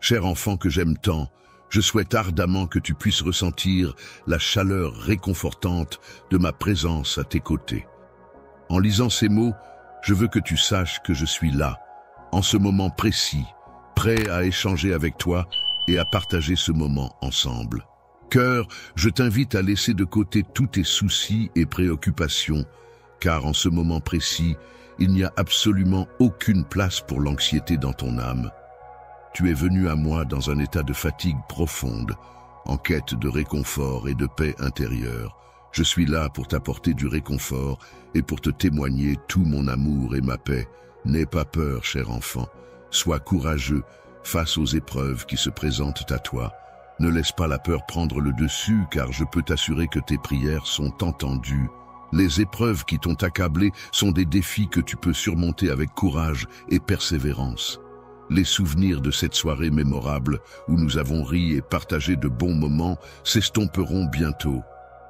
Cher enfant que j'aime tant, je souhaite ardemment que tu puisses ressentir la chaleur réconfortante de ma présence à tes côtés. En lisant ces mots, je veux que tu saches que je suis là, en ce moment précis, prêt à échanger avec toi et à partager ce moment ensemble. Cœur, je t'invite à laisser de côté tous tes soucis et préoccupations, car en ce moment précis, il n'y a absolument aucune place pour l'anxiété dans ton âme. Tu es venu à moi dans un état de fatigue profonde, en quête de réconfort et de paix intérieure. Je suis là pour t'apporter du réconfort et pour te témoigner tout mon amour et ma paix. N'aie pas peur, cher enfant. Sois courageux face aux épreuves qui se présentent à toi. Ne laisse pas la peur prendre le dessus, car je peux t'assurer que tes prières sont entendues. Les épreuves qui t'ont accablé sont des défis que tu peux surmonter avec courage et persévérance. Les souvenirs de cette soirée mémorable où nous avons ri et partagé de bons moments s'estomperont bientôt.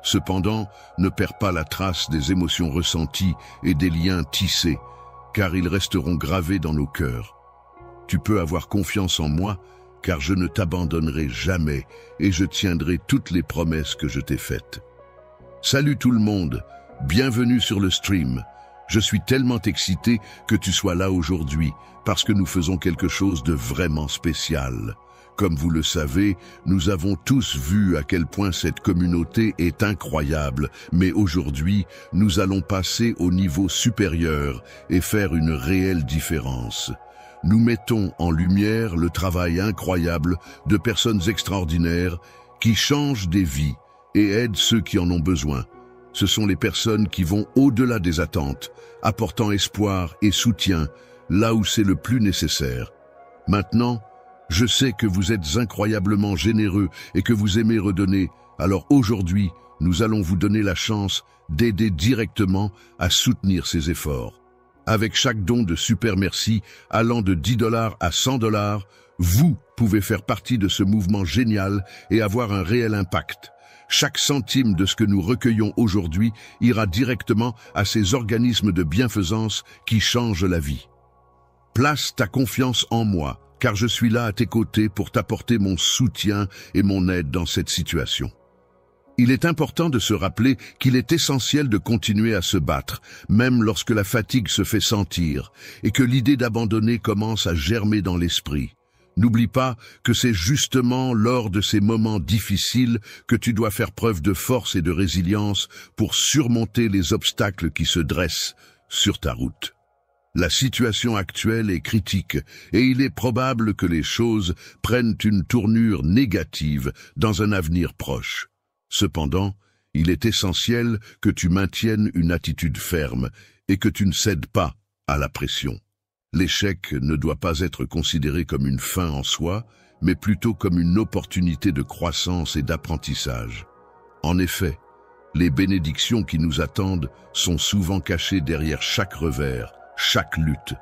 Cependant, ne perds pas la trace des émotions ressenties et des liens tissés, car ils resteront gravés dans nos cœurs. Tu peux avoir confiance en moi, car je ne t'abandonnerai jamais et je tiendrai toutes les promesses que je t'ai faites. Salut tout le monde, bienvenue sur le stream. Je suis tellement excité que tu sois là aujourd'hui, parce que nous faisons quelque chose de vraiment spécial. Comme vous le savez, nous avons tous vu à quel point cette communauté est incroyable, mais aujourd'hui, nous allons passer au niveau supérieur et faire une réelle différence. Nous mettons en lumière le travail incroyable de personnes extraordinaires qui changent des vies et aident ceux qui en ont besoin. Ce sont les personnes qui vont au-delà des attentes, apportant espoir et soutien là où c'est le plus nécessaire. Maintenant, je sais que vous êtes incroyablement généreux et que vous aimez redonner, alors aujourd'hui, nous allons vous donner la chance d'aider directement à soutenir ces efforts. Avec chaque don de Super Merci allant de 10 $ à 100 $, vous pouvez faire partie de ce mouvement génial et avoir un réel impact. Chaque centime de ce que nous recueillons aujourd'hui ira directement à ces organismes de bienfaisance qui changent la vie. Place ta confiance en moi, car je suis là à tes côtés pour t'apporter mon soutien et mon aide dans cette situation. Il est important de se rappeler qu'il est essentiel de continuer à se battre, même lorsque la fatigue se fait sentir, et que l'idée d'abandonner commence à germer dans l'esprit. N'oublie pas que c'est justement lors de ces moments difficiles que tu dois faire preuve de force et de résilience pour surmonter les obstacles qui se dressent sur ta route. La situation actuelle est critique et il est probable que les choses prennent une tournure négative dans un avenir proche. Cependant, il est essentiel que tu maintiennes une attitude ferme et que tu ne cèdes pas à la pression. L'échec ne doit pas être considéré comme une fin en soi, mais plutôt comme une opportunité de croissance et d'apprentissage. En effet, les bénédictions qui nous attendent sont souvent cachées derrière chaque revers, chaque lutte.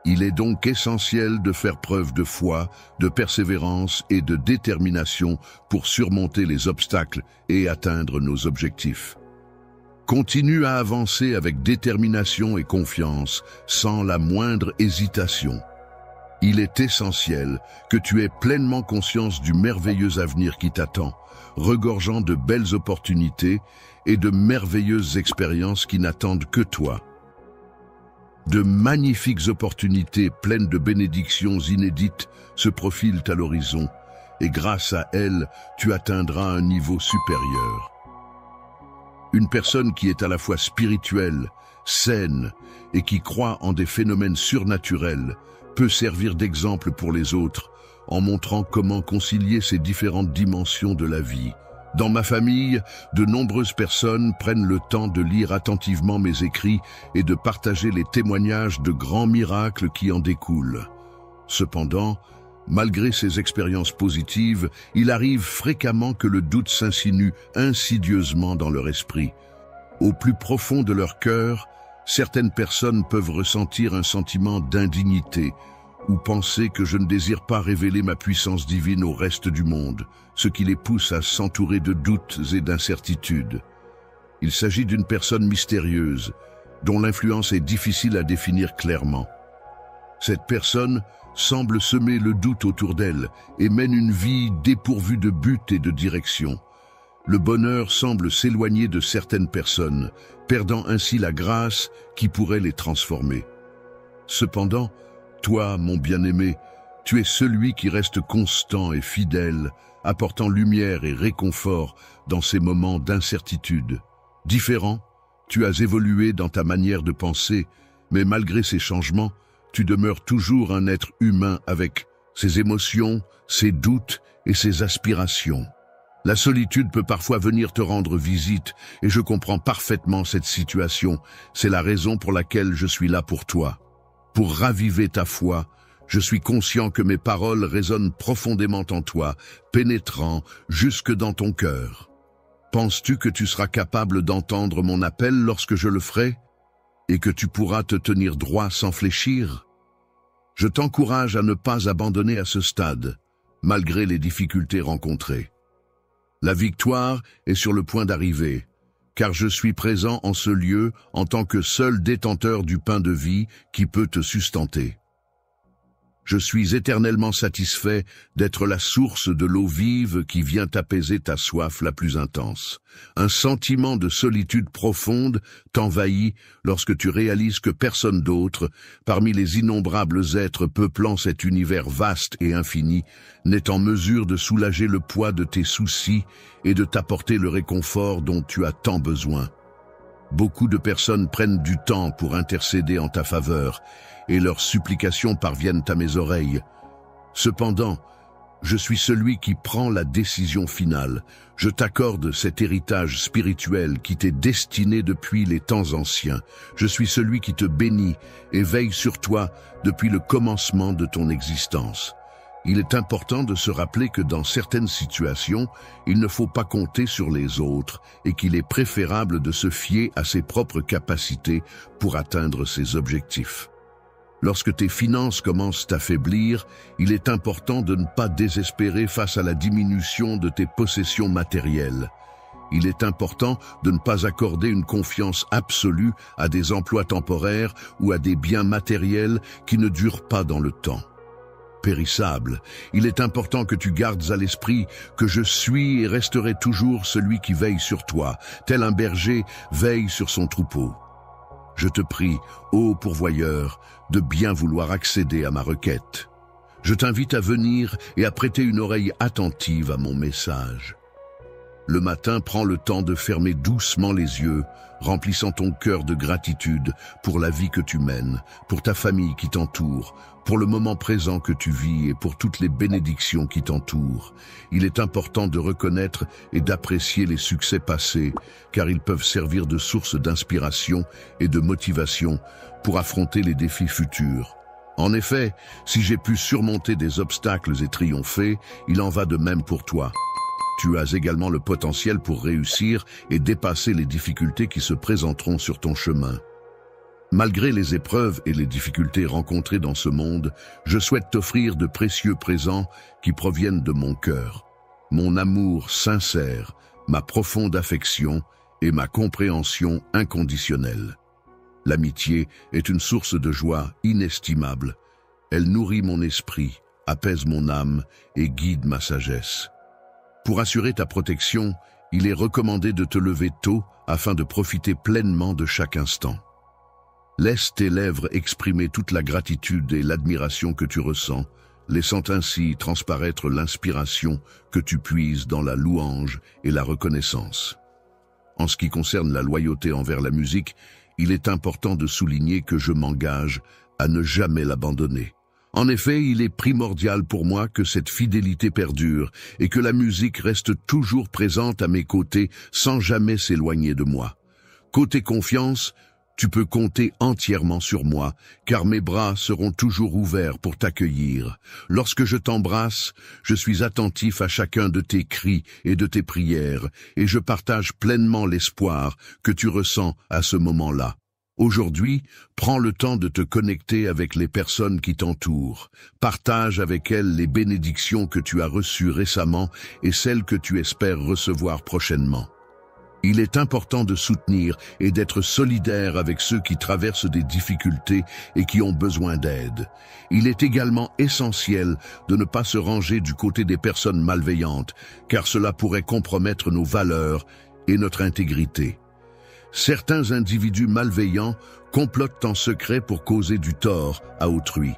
Il est donc essentiel de faire preuve de foi, de persévérance et de détermination pour surmonter les obstacles et atteindre nos objectifs. Continue à avancer avec détermination et confiance, sans la moindre hésitation. Il est essentiel que tu aies pleinement conscience du merveilleux avenir qui t'attend, regorgeant de belles opportunités et de merveilleuses expériences qui n'attendent que toi. De magnifiques opportunités pleines de bénédictions inédites se profilent à l'horizon, et grâce à elles, tu atteindras un niveau supérieur. Une personne qui est à la fois spirituelle, saine et qui croit en des phénomènes surnaturels peut servir d'exemple pour les autres en montrant comment concilier ces différentes dimensions de la vie. Dans ma famille, de nombreuses personnes prennent le temps de lire attentivement mes écrits et de partager les témoignages de grands miracles qui en découlent. Cependant, malgré ces expériences positives, il arrive fréquemment que le doute s'insinue insidieusement dans leur esprit. Au plus profond de leur cœur, certaines personnes peuvent ressentir un sentiment d'indignité ou penser que je ne désire pas révéler ma puissance divine au reste du monde, ce qui les pousse à s'entourer de doutes et d'incertitudes. Il s'agit d'une personne mystérieuse, dont l'influence est difficile à définir clairement. Cette personne semble semer le doute autour d'elle et mène une vie dépourvue de but et de direction. Le bonheur semble s'éloigner de certaines personnes, perdant ainsi la grâce qui pourrait les transformer. Cependant, toi, mon bien-aimé, tu es celui qui reste constant et fidèle, apportant lumière et réconfort dans ces moments d'incertitude. Différent, tu as évolué dans ta manière de penser, mais malgré ces changements, tu demeures toujours un être humain avec ses émotions, ses doutes et ses aspirations. La solitude peut parfois venir te rendre visite et je comprends parfaitement cette situation. C'est la raison pour laquelle je suis là pour toi. Pour raviver ta foi, je suis conscient que mes paroles résonnent profondément en toi, pénétrant jusque dans ton cœur. Penses-tu que tu seras capable d'entendre mon appel lorsque je le ferai et que tu pourras te tenir droit sans fléchir? Je t'encourage à ne pas abandonner à ce stade, malgré les difficultés rencontrées. La victoire est sur le point d'arriver, car je suis présent en ce lieu en tant que seul détenteur du pain de vie qui peut te sustenter. Je suis éternellement satisfait d'être la source de l'eau vive qui vient apaiser ta soif la plus intense. Un sentiment de solitude profonde t'envahit lorsque tu réalises que personne d'autre, parmi les innombrables êtres peuplant cet univers vaste et infini, n'est en mesure de soulager le poids de tes soucis et de t'apporter le réconfort dont tu as tant besoin. Beaucoup de personnes prennent du temps pour intercéder en ta faveur, et leurs supplications parviennent à mes oreilles. Cependant, je suis celui qui prend la décision finale. Je t'accorde cet héritage spirituel qui t'est destiné depuis les temps anciens. Je suis celui qui te bénit et veille sur toi depuis le commencement de ton existence. Il est important de se rappeler que dans certaines situations, il ne faut pas compter sur les autres et qu'il est préférable de se fier à ses propres capacités pour atteindre ses objectifs. Lorsque tes finances commencent à faiblir, il est important de ne pas désespérer face à la diminution de tes possessions matérielles. Il est important de ne pas accorder une confiance absolue à des emplois temporaires ou à des biens matériels qui ne durent pas dans le temps. Périssable, il est important que tu gardes à l'esprit que je suis et resterai toujours celui qui veille sur toi, tel un berger veille sur son troupeau. Je te prie, ô pourvoyeur, de bien vouloir accéder à ma requête. Je t'invite à venir et à prêter une oreille attentive à mon message. Le matin, prends le temps de fermer doucement les yeux, remplissant ton cœur de gratitude pour la vie que tu mènes, pour ta famille qui t'entoure, pour le moment présent que tu vis et pour toutes les bénédictions qui t'entourent. Il est important de reconnaître et d'apprécier les succès passés, car ils peuvent servir de source d'inspiration et de motivation pour affronter les défis futurs. En effet, si j'ai pu surmonter des obstacles et triompher, il en va de même pour toi. Tu as également le potentiel pour réussir et dépasser les difficultés qui se présenteront sur ton chemin. Malgré les épreuves et les difficultés rencontrées dans ce monde, je souhaite t'offrir de précieux présents qui proviennent de mon cœur. Mon amour sincère, ma profonde affection et ma compréhension inconditionnelle. L'amitié est une source de joie inestimable. Elle nourrit mon esprit, apaise mon âme et guide ma sagesse. Pour assurer ta protection, il est recommandé de te lever tôt afin de profiter pleinement de chaque instant. Laisse tes lèvres exprimer toute la gratitude et l'admiration que tu ressens, laissant ainsi transparaître l'inspiration que tu puises dans la louange et la reconnaissance. En ce qui concerne la loyauté envers la musique, il est important de souligner que je m'engage à ne jamais l'abandonner. En effet, il est primordial pour moi que cette fidélité perdure et que la musique reste toujours présente à mes côtés sans jamais s'éloigner de moi. Côté confiance, tu peux compter entièrement sur moi, car mes bras seront toujours ouverts pour t'accueillir. Lorsque je t'embrasse, je suis attentif à chacun de tes cris et de tes prières, et je partage pleinement l'espoir que tu ressens à ce moment-là. Aujourd'hui, prends le temps de te connecter avec les personnes qui t'entourent. Partage avec elles les bénédictions que tu as reçues récemment et celles que tu espères recevoir prochainement. Il est important de soutenir et d'être solidaire avec ceux qui traversent des difficultés et qui ont besoin d'aide. Il est également essentiel de ne pas se ranger du côté des personnes malveillantes, car cela pourrait compromettre nos valeurs et notre intégrité. Certains individus malveillants complotent en secret pour causer du tort à autrui.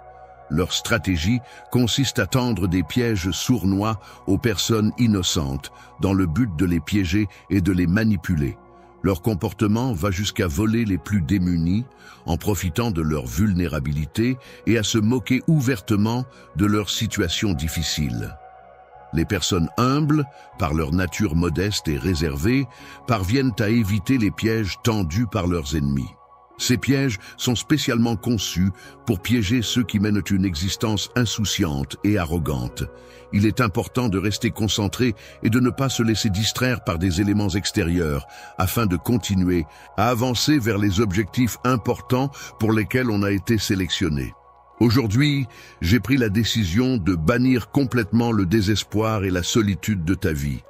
Leur stratégie consiste à tendre des pièges sournois aux personnes innocentes, dans le but de les piéger et de les manipuler. Leur comportement va jusqu'à voler les plus démunis, en profitant de leur vulnérabilité et à se moquer ouvertement de leur situation difficile. Les personnes humbles, par leur nature modeste et réservée, parviennent à éviter les pièges tendus par leurs ennemis. Ces pièges sont spécialement conçus pour piéger ceux qui mènent une existence insouciante et arrogante. Il est important de rester concentré et de ne pas se laisser distraire par des éléments extérieurs afin de continuer à avancer vers les objectifs importants pour lesquels on a été sélectionné. Aujourd'hui, j'ai pris la décision de bannir complètement le désespoir et la solitude de ta vie.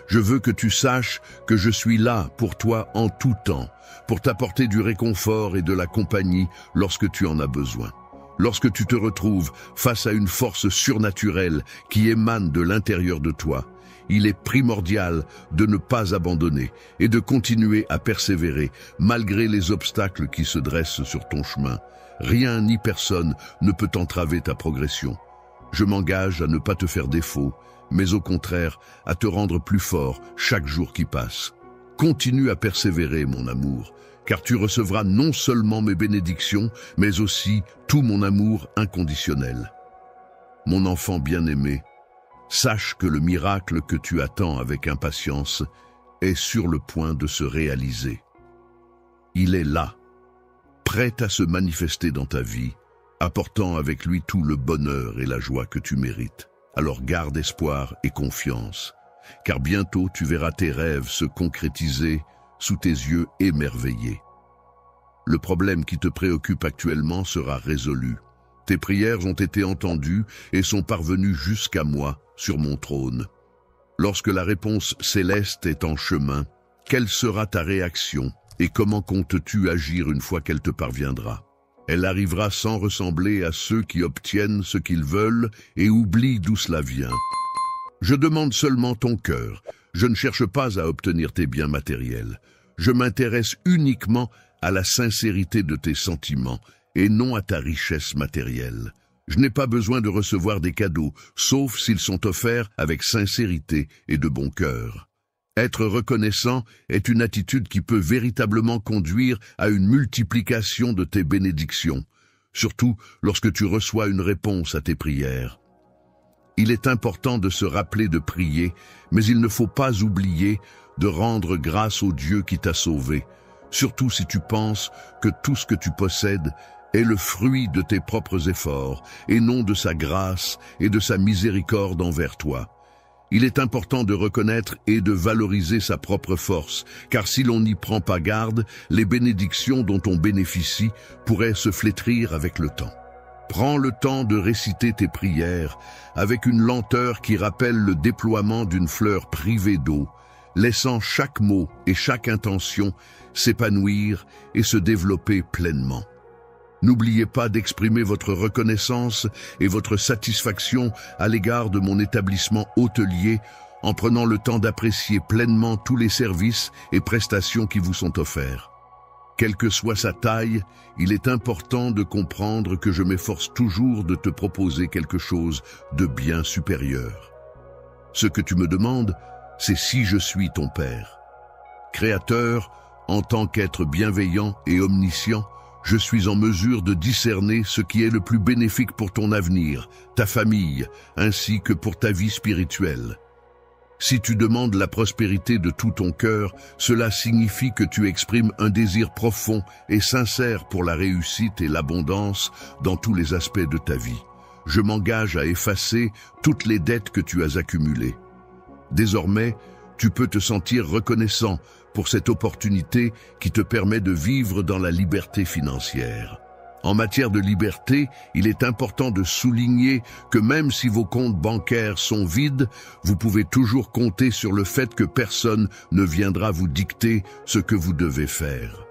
Je veux que tu saches que je suis là pour toi en tout temps, pour t'apporter du réconfort et de la compagnie lorsque tu en as besoin. Lorsque tu te retrouves face à une force surnaturelle qui émane de l'intérieur de toi, il est primordial de ne pas abandonner et de continuer à persévérer malgré les obstacles qui se dressent sur ton chemin. Rien ni personne ne peut entraver ta progression. Je m'engage à ne pas te faire défaut, mais au contraire à te rendre plus fort chaque jour qui passe. Continue à persévérer, mon amour, car tu recevras non seulement mes bénédictions, mais aussi tout mon amour inconditionnel. Mon enfant bien-aimé, sache que le miracle que tu attends avec impatience est sur le point de se réaliser. Il est là, prêt à se manifester dans ta vie, apportant avec lui tout le bonheur et la joie que tu mérites. Alors garde espoir et confiance, car bientôt tu verras tes rêves se concrétiser sous tes yeux émerveillés. Le problème qui te préoccupe actuellement sera résolu. Tes prières ont été entendues et sont parvenues jusqu'à moi sur mon trône. Lorsque la réponse céleste est en chemin, quelle sera ta réaction et comment comptes-tu agir une fois qu'elle te parviendra? Elle arrivera sans ressembler à ceux qui obtiennent ce qu'ils veulent et oublient d'où cela vient. Je demande seulement ton cœur. Je ne cherche pas à obtenir tes biens matériels. Je m'intéresse uniquement à la sincérité de tes sentiments et non à ta richesse matérielle. Je n'ai pas besoin de recevoir des cadeaux, sauf s'ils sont offerts avec sincérité et de bon cœur. Être reconnaissant est une attitude qui peut véritablement conduire à une multiplication de tes bénédictions, surtout lorsque tu reçois une réponse à tes prières. Il est important de se rappeler de prier, mais il ne faut pas oublier de rendre grâce au Dieu qui t'a sauvé, surtout si tu penses que tout ce que tu possèdes est le fruit de tes propres efforts et non de sa grâce et de sa miséricorde envers toi. Il est important de reconnaître et de valoriser sa propre force, car si l'on n'y prend pas garde, les bénédictions dont on bénéficie pourraient se flétrir avec le temps. Prends le temps de réciter tes prières avec une lenteur qui rappelle le déploiement d'une fleur privée d'eau, laissant chaque mot et chaque intention s'épanouir et se développer pleinement. N'oubliez pas d'exprimer votre reconnaissance et votre satisfaction à l'égard de mon établissement hôtelier en prenant le temps d'apprécier pleinement tous les services et prestations qui vous sont offerts. Quelle que soit sa taille, il est important de comprendre que je m'efforce toujours de te proposer quelque chose de bien supérieur. Ce que tu me demandes, c'est si je suis ton Père. Créateur, en tant qu'être bienveillant et omniscient, je suis en mesure de discerner ce qui est le plus bénéfique pour ton avenir, ta famille, ainsi que pour ta vie spirituelle. Si tu demandes la prospérité de tout ton cœur, cela signifie que tu exprimes un désir profond et sincère pour la réussite et l'abondance dans tous les aspects de ta vie. Je m'engage à effacer toutes les dettes que tu as accumulées. Désormais, tu peux te sentir reconnaissant pour cette opportunité qui te permet de vivre dans la liberté financière. En matière de liberté, il est important de souligner que même si vos comptes bancaires sont vides, vous pouvez toujours compter sur le fait que personne ne viendra vous dicter ce que vous devez faire.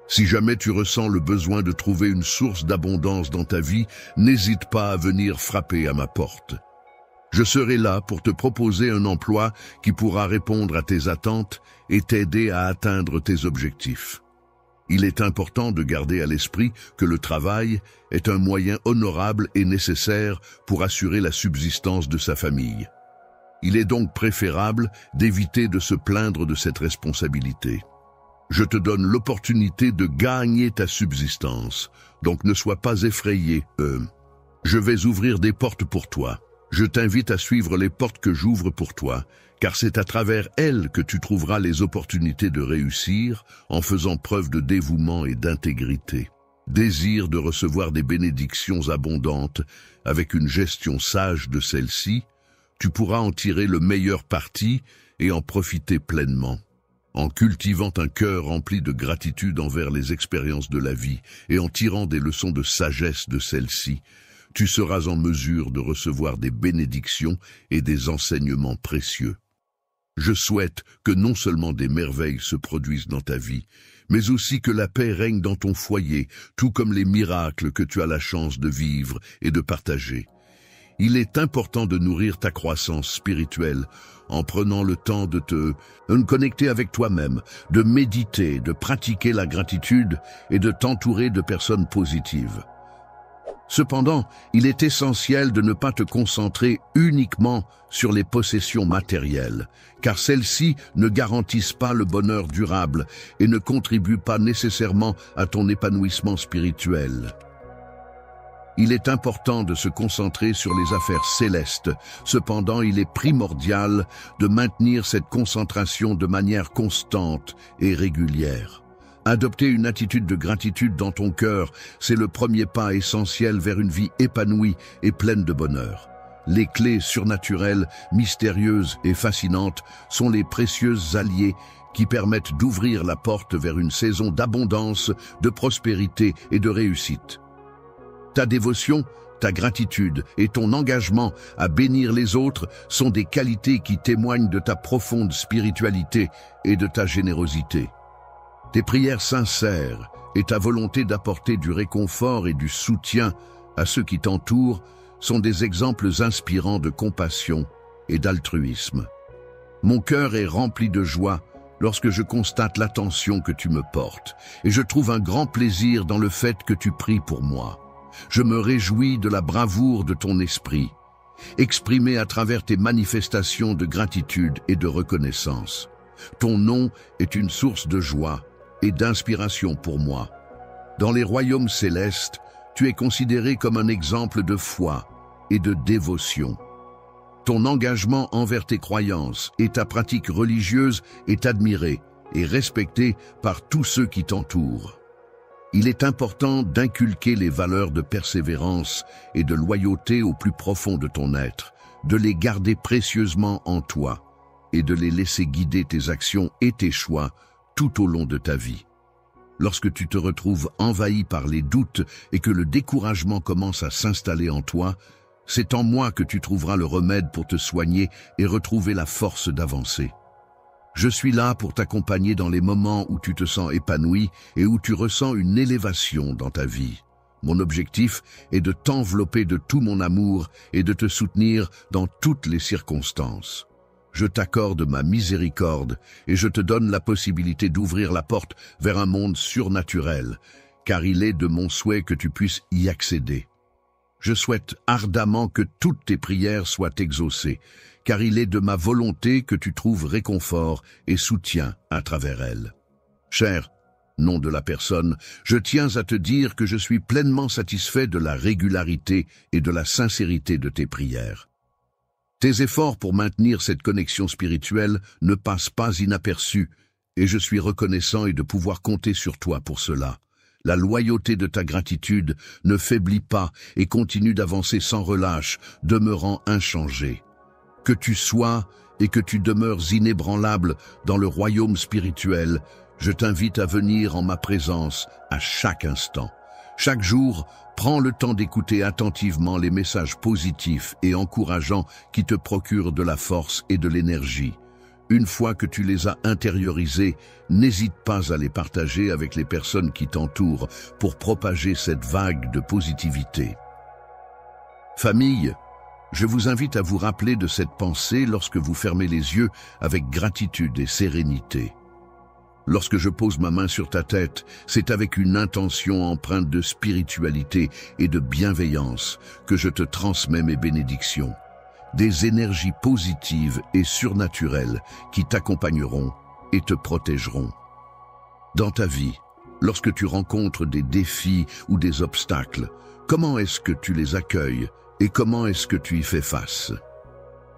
Si jamais tu ressens le besoin de trouver une source d'abondance dans ta vie, n'hésite pas à venir frapper à ma porte. Je serai là pour te proposer un emploi qui pourra répondre à tes attentes et t'aider à atteindre tes objectifs. Il est important de garder à l'esprit que le travail est un moyen honorable et nécessaire pour assurer la subsistance de sa famille. Il est donc préférable d'éviter de se plaindre de cette responsabilité. Je te donne l'opportunité de gagner ta subsistance, donc ne sois pas effrayé. Je vais ouvrir des portes pour toi. Je t'invite à suivre les portes que j'ouvre pour toi, car c'est à travers elles que tu trouveras les opportunités de réussir en faisant preuve de dévouement et d'intégrité. Désir de recevoir des bénédictions abondantes avec une gestion sage de celles-ci, tu pourras en tirer le meilleur parti et en profiter pleinement. En cultivant un cœur rempli de gratitude envers les expériences de la vie et en tirant des leçons de sagesse de celles-ci, tu seras en mesure de recevoir des bénédictions et des enseignements précieux. Je souhaite que non seulement des merveilles se produisent dans ta vie, mais aussi que la paix règne dans ton foyer, tout comme les miracles que tu as la chance de vivre et de partager. Il est important de nourrir ta croissance spirituelle en prenant le temps de te connecter avec toi-même, de méditer, de pratiquer la gratitude et de t'entourer de personnes positives. Cependant, il est essentiel de ne pas te concentrer uniquement sur les possessions matérielles, car celles-ci ne garantissent pas le bonheur durable et ne contribuent pas nécessairement à ton épanouissement spirituel. Il est important de se concentrer sur les affaires célestes. Cependant, il est primordial de maintenir cette concentration de manière constante et régulière. Adopter une attitude de gratitude dans ton cœur, c'est le premier pas essentiel vers une vie épanouie et pleine de bonheur. Les clés surnaturelles, mystérieuses et fascinantes sont les précieuses alliés qui permettent d'ouvrir la porte vers une saison d'abondance, de prospérité et de réussite. Ta dévotion, ta gratitude et ton engagement à bénir les autres sont des qualités qui témoignent de ta profonde spiritualité et de ta générosité. Tes prières sincères et ta volonté d'apporter du réconfort et du soutien à ceux qui t'entourent sont des exemples inspirants de compassion et d'altruisme. Mon cœur est rempli de joie lorsque je constate l'attention que tu me portes, et je trouve un grand plaisir dans le fait que tu pries pour moi. Je me réjouis de la bravoure de ton esprit, exprimée à travers tes manifestations de gratitude et de reconnaissance. Ton nom est une source de joie et d'inspiration pour moi. Dans les royaumes célestes, tu es considéré comme un exemple de foi et de dévotion. Ton engagement envers tes croyances et ta pratique religieuse est admiré et respecté par tous ceux qui t'entourent. Il est important d'inculquer les valeurs de persévérance et de loyauté au plus profond de ton être, de les garder précieusement en toi et de les laisser guider tes actions et tes choix tout au long de ta vie. Lorsque tu te retrouves envahi par les doutes et que le découragement commence à s'installer en toi, c'est en moi que tu trouveras le remède pour te soigner et retrouver la force d'avancer. Je suis là pour t'accompagner dans les moments où tu te sens épanoui et où tu ressens une élévation dans ta vie. Mon objectif est de t'envelopper de tout mon amour et de te soutenir dans toutes les circonstances. Je t'accorde ma miséricorde et je te donne la possibilité d'ouvrir la porte vers un monde surnaturel, car il est de mon souhait que tu puisses y accéder. Je souhaite ardemment que toutes tes prières soient exaucées, car il est de ma volonté que tu trouves réconfort et soutien à travers elles. Cher nom de la personne, je tiens à te dire que je suis pleinement satisfait de la régularité et de la sincérité de tes prières. Tes efforts pour maintenir cette connexion spirituelle ne passent pas inaperçus, et je suis reconnaissant et de pouvoir compter sur toi pour cela. La loyauté de ta gratitude ne faiblit pas et continue d'avancer sans relâche, demeurant inchangée. Que tu sois et que tu demeures inébranlable dans le royaume spirituel, je t'invite à venir en ma présence à chaque instant. Chaque jour, prends le temps d'écouter attentivement les messages positifs et encourageants qui te procurent de la force et de l'énergie. Une fois que tu les as intériorisés, n'hésite pas à les partager avec les personnes qui t'entourent pour propager cette vague de positivité. Famille, je vous invite à vous rappeler de cette pensée lorsque vous fermez les yeux avec gratitude et sérénité. Lorsque je pose ma main sur ta tête, c'est avec une intention empreinte de spiritualité et de bienveillance que je te transmets mes bénédictions. Des énergies positives et surnaturelles qui t'accompagneront et te protégeront. Dans ta vie, lorsque tu rencontres des défis ou des obstacles, comment est-ce que tu les accueilles et comment est-ce que tu y fais face?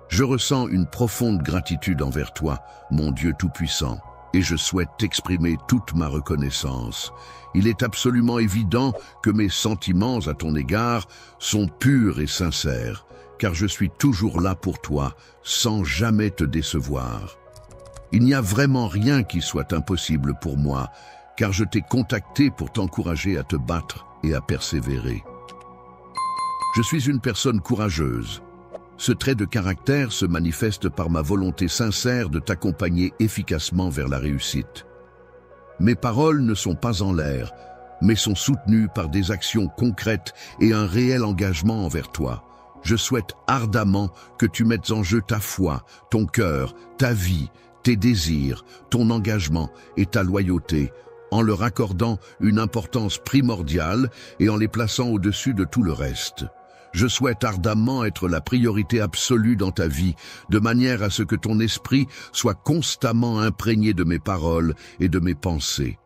Je ressens une profonde gratitude envers toi, mon Dieu Tout-Puissant, et je souhaite t'exprimer toute ma reconnaissance. Il est absolument évident que mes sentiments à ton égard sont purs et sincères, car je suis toujours là pour toi, sans jamais te décevoir. Il n'y a vraiment rien qui soit impossible pour moi, car je t'ai contacté pour t'encourager à te battre et à persévérer. Je suis une personne courageuse. Ce trait de caractère se manifeste par ma volonté sincère de t'accompagner efficacement vers la réussite. Mes paroles ne sont pas en l'air, mais sont soutenues par des actions concrètes et un réel engagement envers toi. Je souhaite ardemment que tu mettes en jeu ta foi, ton cœur, ta vie, tes désirs, ton engagement et ta loyauté, en leur accordant une importance primordiale et en les plaçant au-dessus de tout le reste. Je souhaite ardemment être la priorité absolue dans ta vie, de manière à ce que ton esprit soit constamment imprégné de mes paroles et de mes pensées.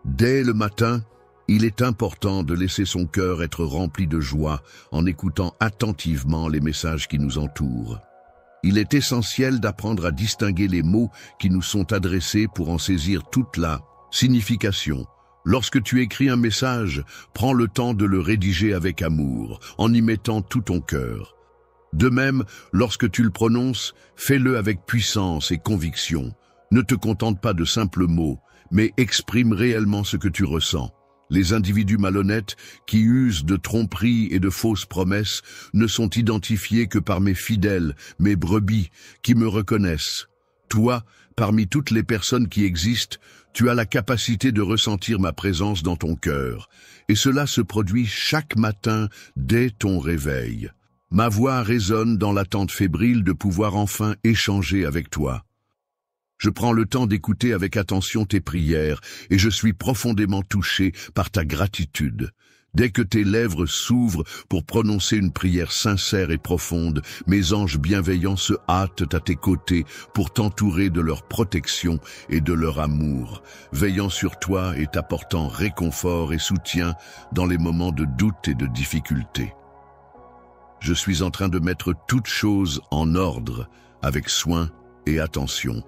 Dès le matin, il est important de laisser son cœur être rempli de joie en écoutant attentivement les messages qui nous entourent. Il est essentiel d'apprendre à distinguer les mots qui nous sont adressés pour en saisir toute la signification. Lorsque tu écris un message, prends le temps de le rédiger avec amour, en y mettant tout ton cœur. De même, lorsque tu le prononces, fais-le avec puissance et conviction. Ne te contente pas de simples mots, mais exprime réellement ce que tu ressens. Les individus malhonnêtes qui usent de tromperies et de fausses promesses ne sont identifiés que par mes fidèles, mes brebis, qui me reconnaissent. Toi, parmi toutes les personnes qui existent, tu as la capacité de ressentir ma présence dans ton cœur, et cela se produit chaque matin dès ton réveil. Ma voix résonne dans l'attente fébrile de pouvoir enfin échanger avec toi. Je prends le temps d'écouter avec attention tes prières, et je suis profondément touché par ta gratitude. Dès que tes lèvres s'ouvrent pour prononcer une prière sincère et profonde, mes anges bienveillants se hâtent à tes côtés pour t'entourer de leur protection et de leur amour, veillant sur toi et t'apportant réconfort et soutien dans les moments de doute et de difficulté. Je suis en train de mettre toutes choses en ordre, avec soin et attention,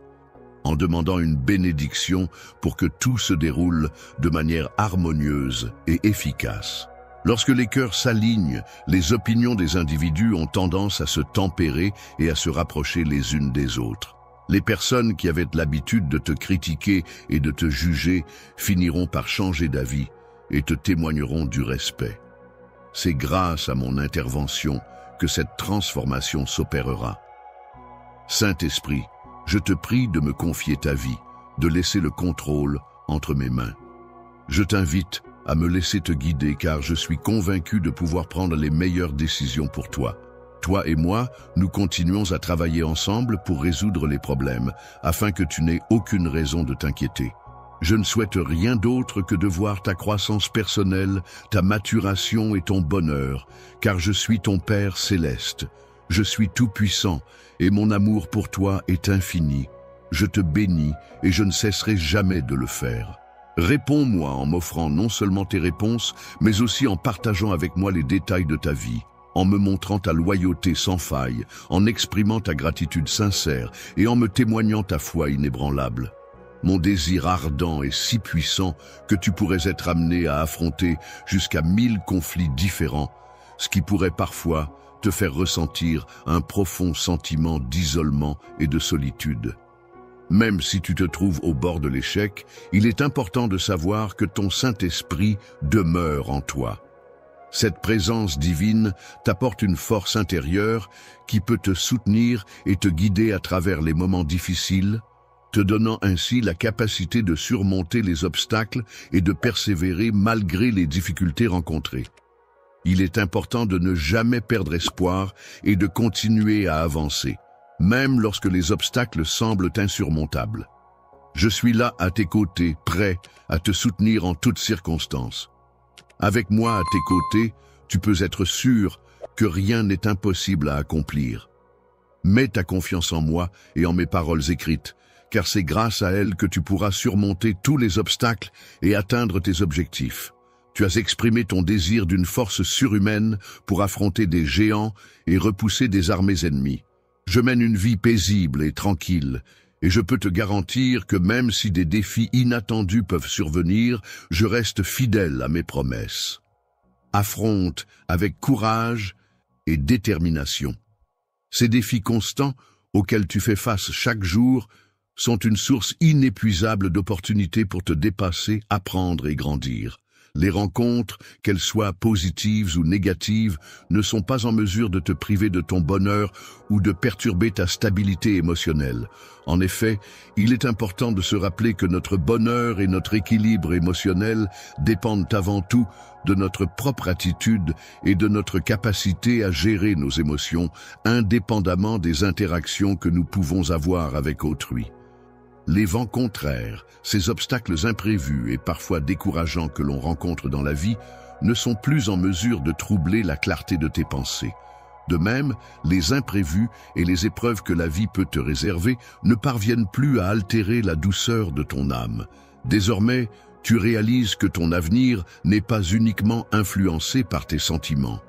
en demandant une bénédiction pour que tout se déroule de manière harmonieuse et efficace. Lorsque les cœurs s'alignent, les opinions des individus ont tendance à se tempérer et à se rapprocher les unes des autres. Les personnes qui avaient l'habitude de te critiquer et de te juger finiront par changer d'avis et te témoigneront du respect. C'est grâce à mon intervention que cette transformation s'opérera. Saint-Esprit, je te prie de me confier ta vie, de laisser le contrôle entre mes mains. Je t'invite à me laisser te guider car je suis convaincu de pouvoir prendre les meilleures décisions pour toi. Toi et moi, nous continuons à travailler ensemble pour résoudre les problèmes, afin que tu n'aies aucune raison de t'inquiéter. Je ne souhaite rien d'autre que de voir ta croissance personnelle, ta maturation et ton bonheur, car je suis ton Père céleste. Je suis tout-puissant et mon amour pour toi est infini. Je te bénis et je ne cesserai jamais de le faire. Réponds-moi en m'offrant non seulement tes réponses, mais aussi en partageant avec moi les détails de ta vie, en me montrant ta loyauté sans faille, en exprimant ta gratitude sincère et en me témoignant ta foi inébranlable. Mon désir ardent est si puissant que tu pourrais être amené à affronter jusqu'à 1000 conflits différents, ce qui pourrait parfois te faire ressentir un profond sentiment d'isolement et de solitude. Même si tu te trouves au bord de l'échec, il est important de savoir que ton Saint-Esprit demeure en toi. Cette présence divine t'apporte une force intérieure qui peut te soutenir et te guider à travers les moments difficiles, te donnant ainsi la capacité de surmonter les obstacles et de persévérer malgré les difficultés rencontrées. Il est important de ne jamais perdre espoir et de continuer à avancer, même lorsque les obstacles semblent insurmontables. Je suis là à tes côtés, prêt à te soutenir en toutes circonstances. Avec moi à tes côtés, tu peux être sûr que rien n'est impossible à accomplir. Mets ta confiance en moi et en mes paroles écrites, car c'est grâce à elles que tu pourras surmonter tous les obstacles et atteindre tes objectifs. Tu as exprimé ton désir d'une force surhumaine pour affronter des géants et repousser des armées ennemies. Je mène une vie paisible et tranquille, et je peux te garantir que même si des défis inattendus peuvent survenir, je reste fidèle à mes promesses. Affronte avec courage et détermination. Ces défis constants auxquels tu fais face chaque jour sont une source inépuisable d'opportunités pour te dépasser, apprendre et grandir. Les rencontres, qu'elles soient positives ou négatives, ne sont pas en mesure de te priver de ton bonheur ou de perturber ta stabilité émotionnelle. En effet, il est important de se rappeler que notre bonheur et notre équilibre émotionnel dépendent avant tout de notre propre attitude et de notre capacité à gérer nos émotions, indépendamment des interactions que nous pouvons avoir avec autrui. Les vents contraires, ces obstacles imprévus et parfois décourageants que l'on rencontre dans la vie, ne sont plus en mesure de troubler la clarté de tes pensées. De même, les imprévus et les épreuves que la vie peut te réserver ne parviennent plus à altérer la douceur de ton âme. Désormais, tu réalises que ton avenir n'est pas uniquement influencé par tes sentiments.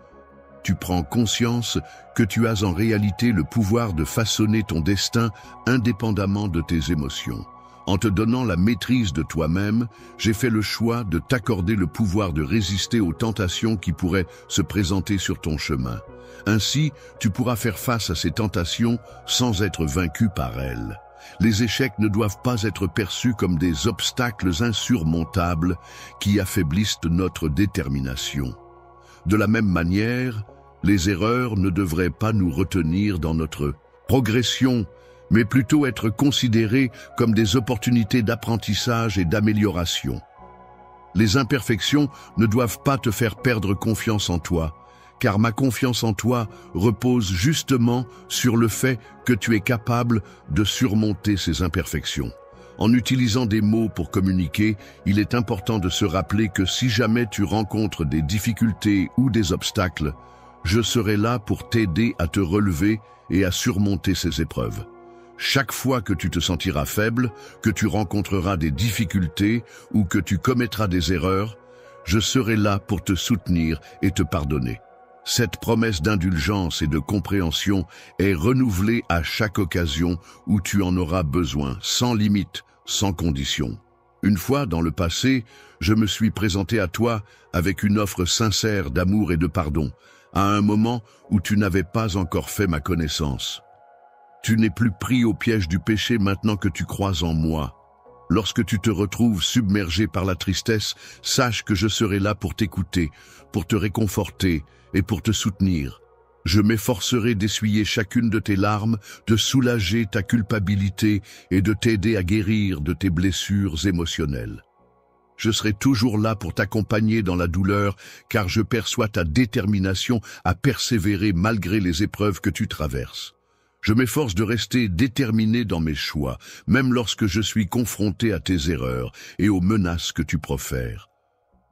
Tu prends conscience que tu as en réalité le pouvoir de façonner ton destin indépendamment de tes émotions. En te donnant la maîtrise de toi-même, j'ai fait le choix de t'accorder le pouvoir de résister aux tentations qui pourraient se présenter sur ton chemin. Ainsi, tu pourras faire face à ces tentations sans être vaincu par elles. Les échecs ne doivent pas être perçus comme des obstacles insurmontables qui affaiblissent notre détermination. De la même manière, les erreurs ne devraient pas nous retenir dans notre progression, mais plutôt être considérées comme des opportunités d'apprentissage et d'amélioration. Les imperfections ne doivent pas te faire perdre confiance en toi, car ma confiance en toi repose justement sur le fait que tu es capable de surmonter ces imperfections. En utilisant des mots pour communiquer, il est important de se rappeler que si jamais tu rencontres des difficultés ou des obstacles, je serai là pour t'aider à te relever et à surmonter ces épreuves. Chaque fois que tu te sentiras faible, que tu rencontreras des difficultés ou que tu commettras des erreurs, je serai là pour te soutenir et te pardonner. Cette promesse d'indulgence et de compréhension est renouvelée à chaque occasion où tu en auras besoin, sans limite, sans condition. Une fois, dans le passé, je me suis présenté à toi avec une offre sincère d'amour et de pardon, à un moment où tu n'avais pas encore fait ma connaissance. Tu n'es plus pris au piège du péché maintenant que tu crois en moi. Lorsque tu te retrouves submergé par la tristesse, sache que je serai là pour t'écouter, pour te réconforter et pour te soutenir. Je m'efforcerai d'essuyer chacune de tes larmes, de soulager ta culpabilité et de t'aider à guérir de tes blessures émotionnelles. Je serai toujours là pour t'accompagner dans la douleur, car je perçois ta détermination à persévérer malgré les épreuves que tu traverses. Je m'efforce de rester déterminé dans mes choix, même lorsque je suis confronté à tes erreurs et aux menaces que tu profères.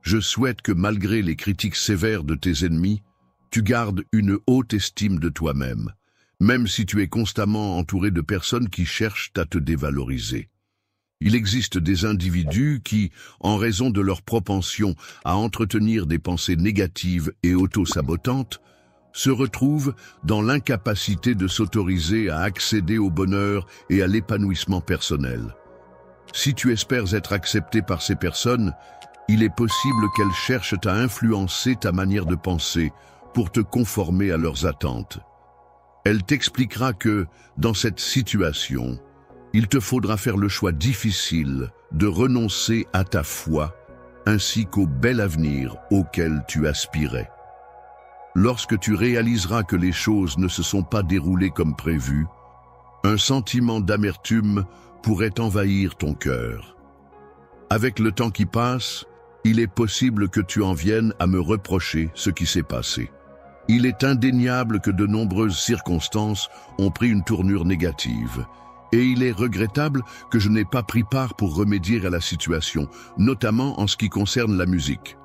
Je souhaite que malgré les critiques sévères de tes ennemis, tu gardes une haute estime de toi-même, même si tu es constamment entouré de personnes qui cherchent à te dévaloriser. Il existe des individus qui, en raison de leur propension à entretenir des pensées négatives et auto-sabotantes, se retrouvent dans l'incapacité de s'autoriser à accéder au bonheur et à l'épanouissement personnel. Si tu espères être accepté par ces personnes, il est possible qu'elles cherchent à influencer ta manière de penser pour te conformer à leurs attentes. Elle t'expliquera que, dans cette situation, il te faudra faire le choix difficile de renoncer à ta foi ainsi qu'au bel avenir auquel tu aspirais. Lorsque tu réaliseras que les choses ne se sont pas déroulées comme prévu, un sentiment d'amertume pourrait envahir ton cœur. Avec le temps qui passe, il est possible que tu en viennes à me reprocher ce qui s'est passé. Il est indéniable que de nombreuses circonstances ont pris une tournure négative, et il est regrettable que je n'ai pas pris part pour remédier à la situation, notamment en ce qui concerne la musique.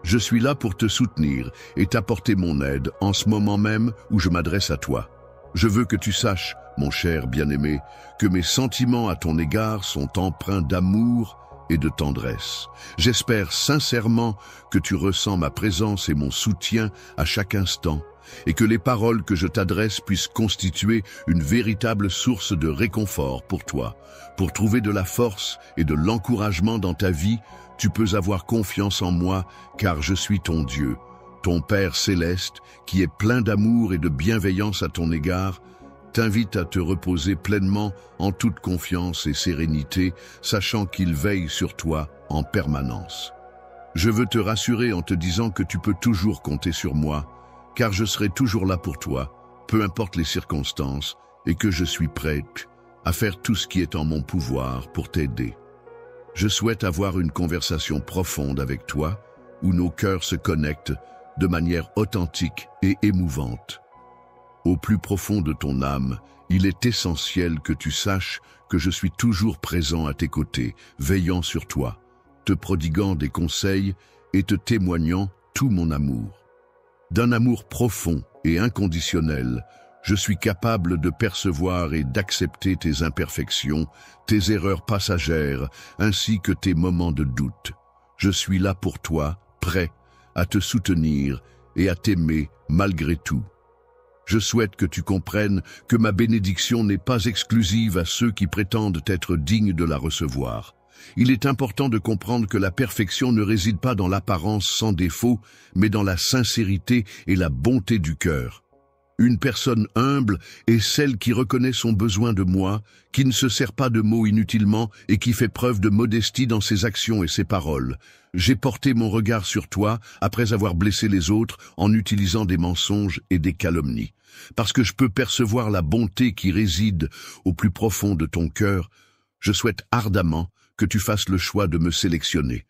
Je suis là pour te soutenir et t'apporter mon aide en ce moment même où je m'adresse à toi. Je veux que tu saches, mon cher bien-aimé, que mes sentiments à ton égard sont empreints d'amour et de tendresse. J'espère sincèrement que tu ressens ma présence et mon soutien à chaque instant, et que les paroles que je t'adresse puissent constituer une véritable source de réconfort pour toi. Pour trouver de la force et de l'encouragement dans ta vie, tu peux avoir confiance en moi, car je suis ton Dieu, ton Père céleste, qui est plein d'amour et de bienveillance à ton égard, t'invite à te reposer pleinement en toute confiance et sérénité, sachant qu'il veille sur toi en permanence. Je veux te rassurer en te disant que tu peux toujours compter sur moi, car je serai toujours là pour toi, peu importe les circonstances, et que je suis prête à faire tout ce qui est en mon pouvoir pour t'aider. Je souhaite avoir une conversation profonde avec toi, où nos cœurs se connectent de manière authentique et émouvante. Au plus profond de ton âme, il est essentiel que tu saches que je suis toujours présent à tes côtés, veillant sur toi, te prodiguant des conseils et te témoignant tout mon amour. D'un amour profond et inconditionnel, je suis capable de percevoir et d'accepter tes imperfections, tes erreurs passagères, ainsi que tes moments de doute. Je suis là pour toi, prêt à te soutenir et à t'aimer malgré tout. Je souhaite que tu comprennes que ma bénédiction n'est pas exclusive à ceux qui prétendent être dignes de la recevoir. Il est important de comprendre que la perfection ne réside pas dans l'apparence sans défaut, mais dans la sincérité et la bonté du cœur. Une personne humble est celle qui reconnaît son besoin de moi, qui ne se sert pas de mots inutilement et qui fait preuve de modestie dans ses actions et ses paroles. J'ai porté mon regard sur toi après avoir blessé les autres en utilisant des mensonges et des calomnies. Parce que je peux percevoir la bonté qui réside au plus profond de ton cœur, je souhaite ardemment que tu fasses le choix de me sélectionner.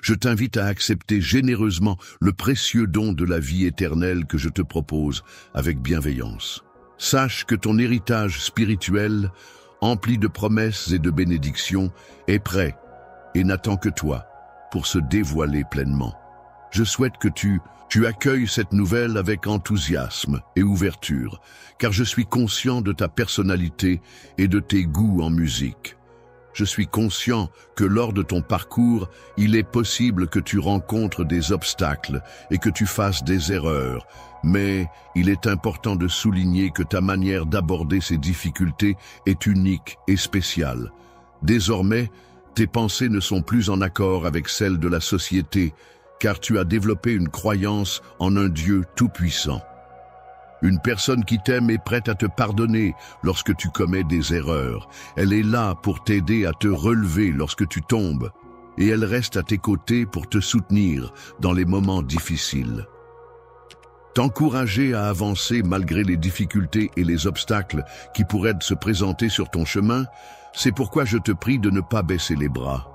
Je t'invite à accepter généreusement le précieux don de la vie éternelle que je te propose avec bienveillance. Sache que ton héritage spirituel, empli de promesses et de bénédictions, est prêt et n'attend que toi pour se dévoiler pleinement. Je souhaite que tu accueilles cette nouvelle avec enthousiasme et ouverture, car je suis conscient de ta personnalité et de tes goûts en musique. Je suis conscient que lors de ton parcours, il est possible que tu rencontres des obstacles et que tu fasses des erreurs, mais il est important de souligner que ta manière d'aborder ces difficultés est unique et spéciale. Désormais, tes pensées ne sont plus en accord avec celles de la société, car tu as développé une croyance en un Dieu tout-puissant. Une personne qui t'aime est prête à te pardonner lorsque tu commets des erreurs. Elle est là pour t'aider à te relever lorsque tu tombes. Et elle reste à tes côtés pour te soutenir dans les moments difficiles. T'encourager à avancer malgré les difficultés et les obstacles qui pourraient se présenter sur ton chemin, c'est pourquoi je te prie de ne pas baisser les bras.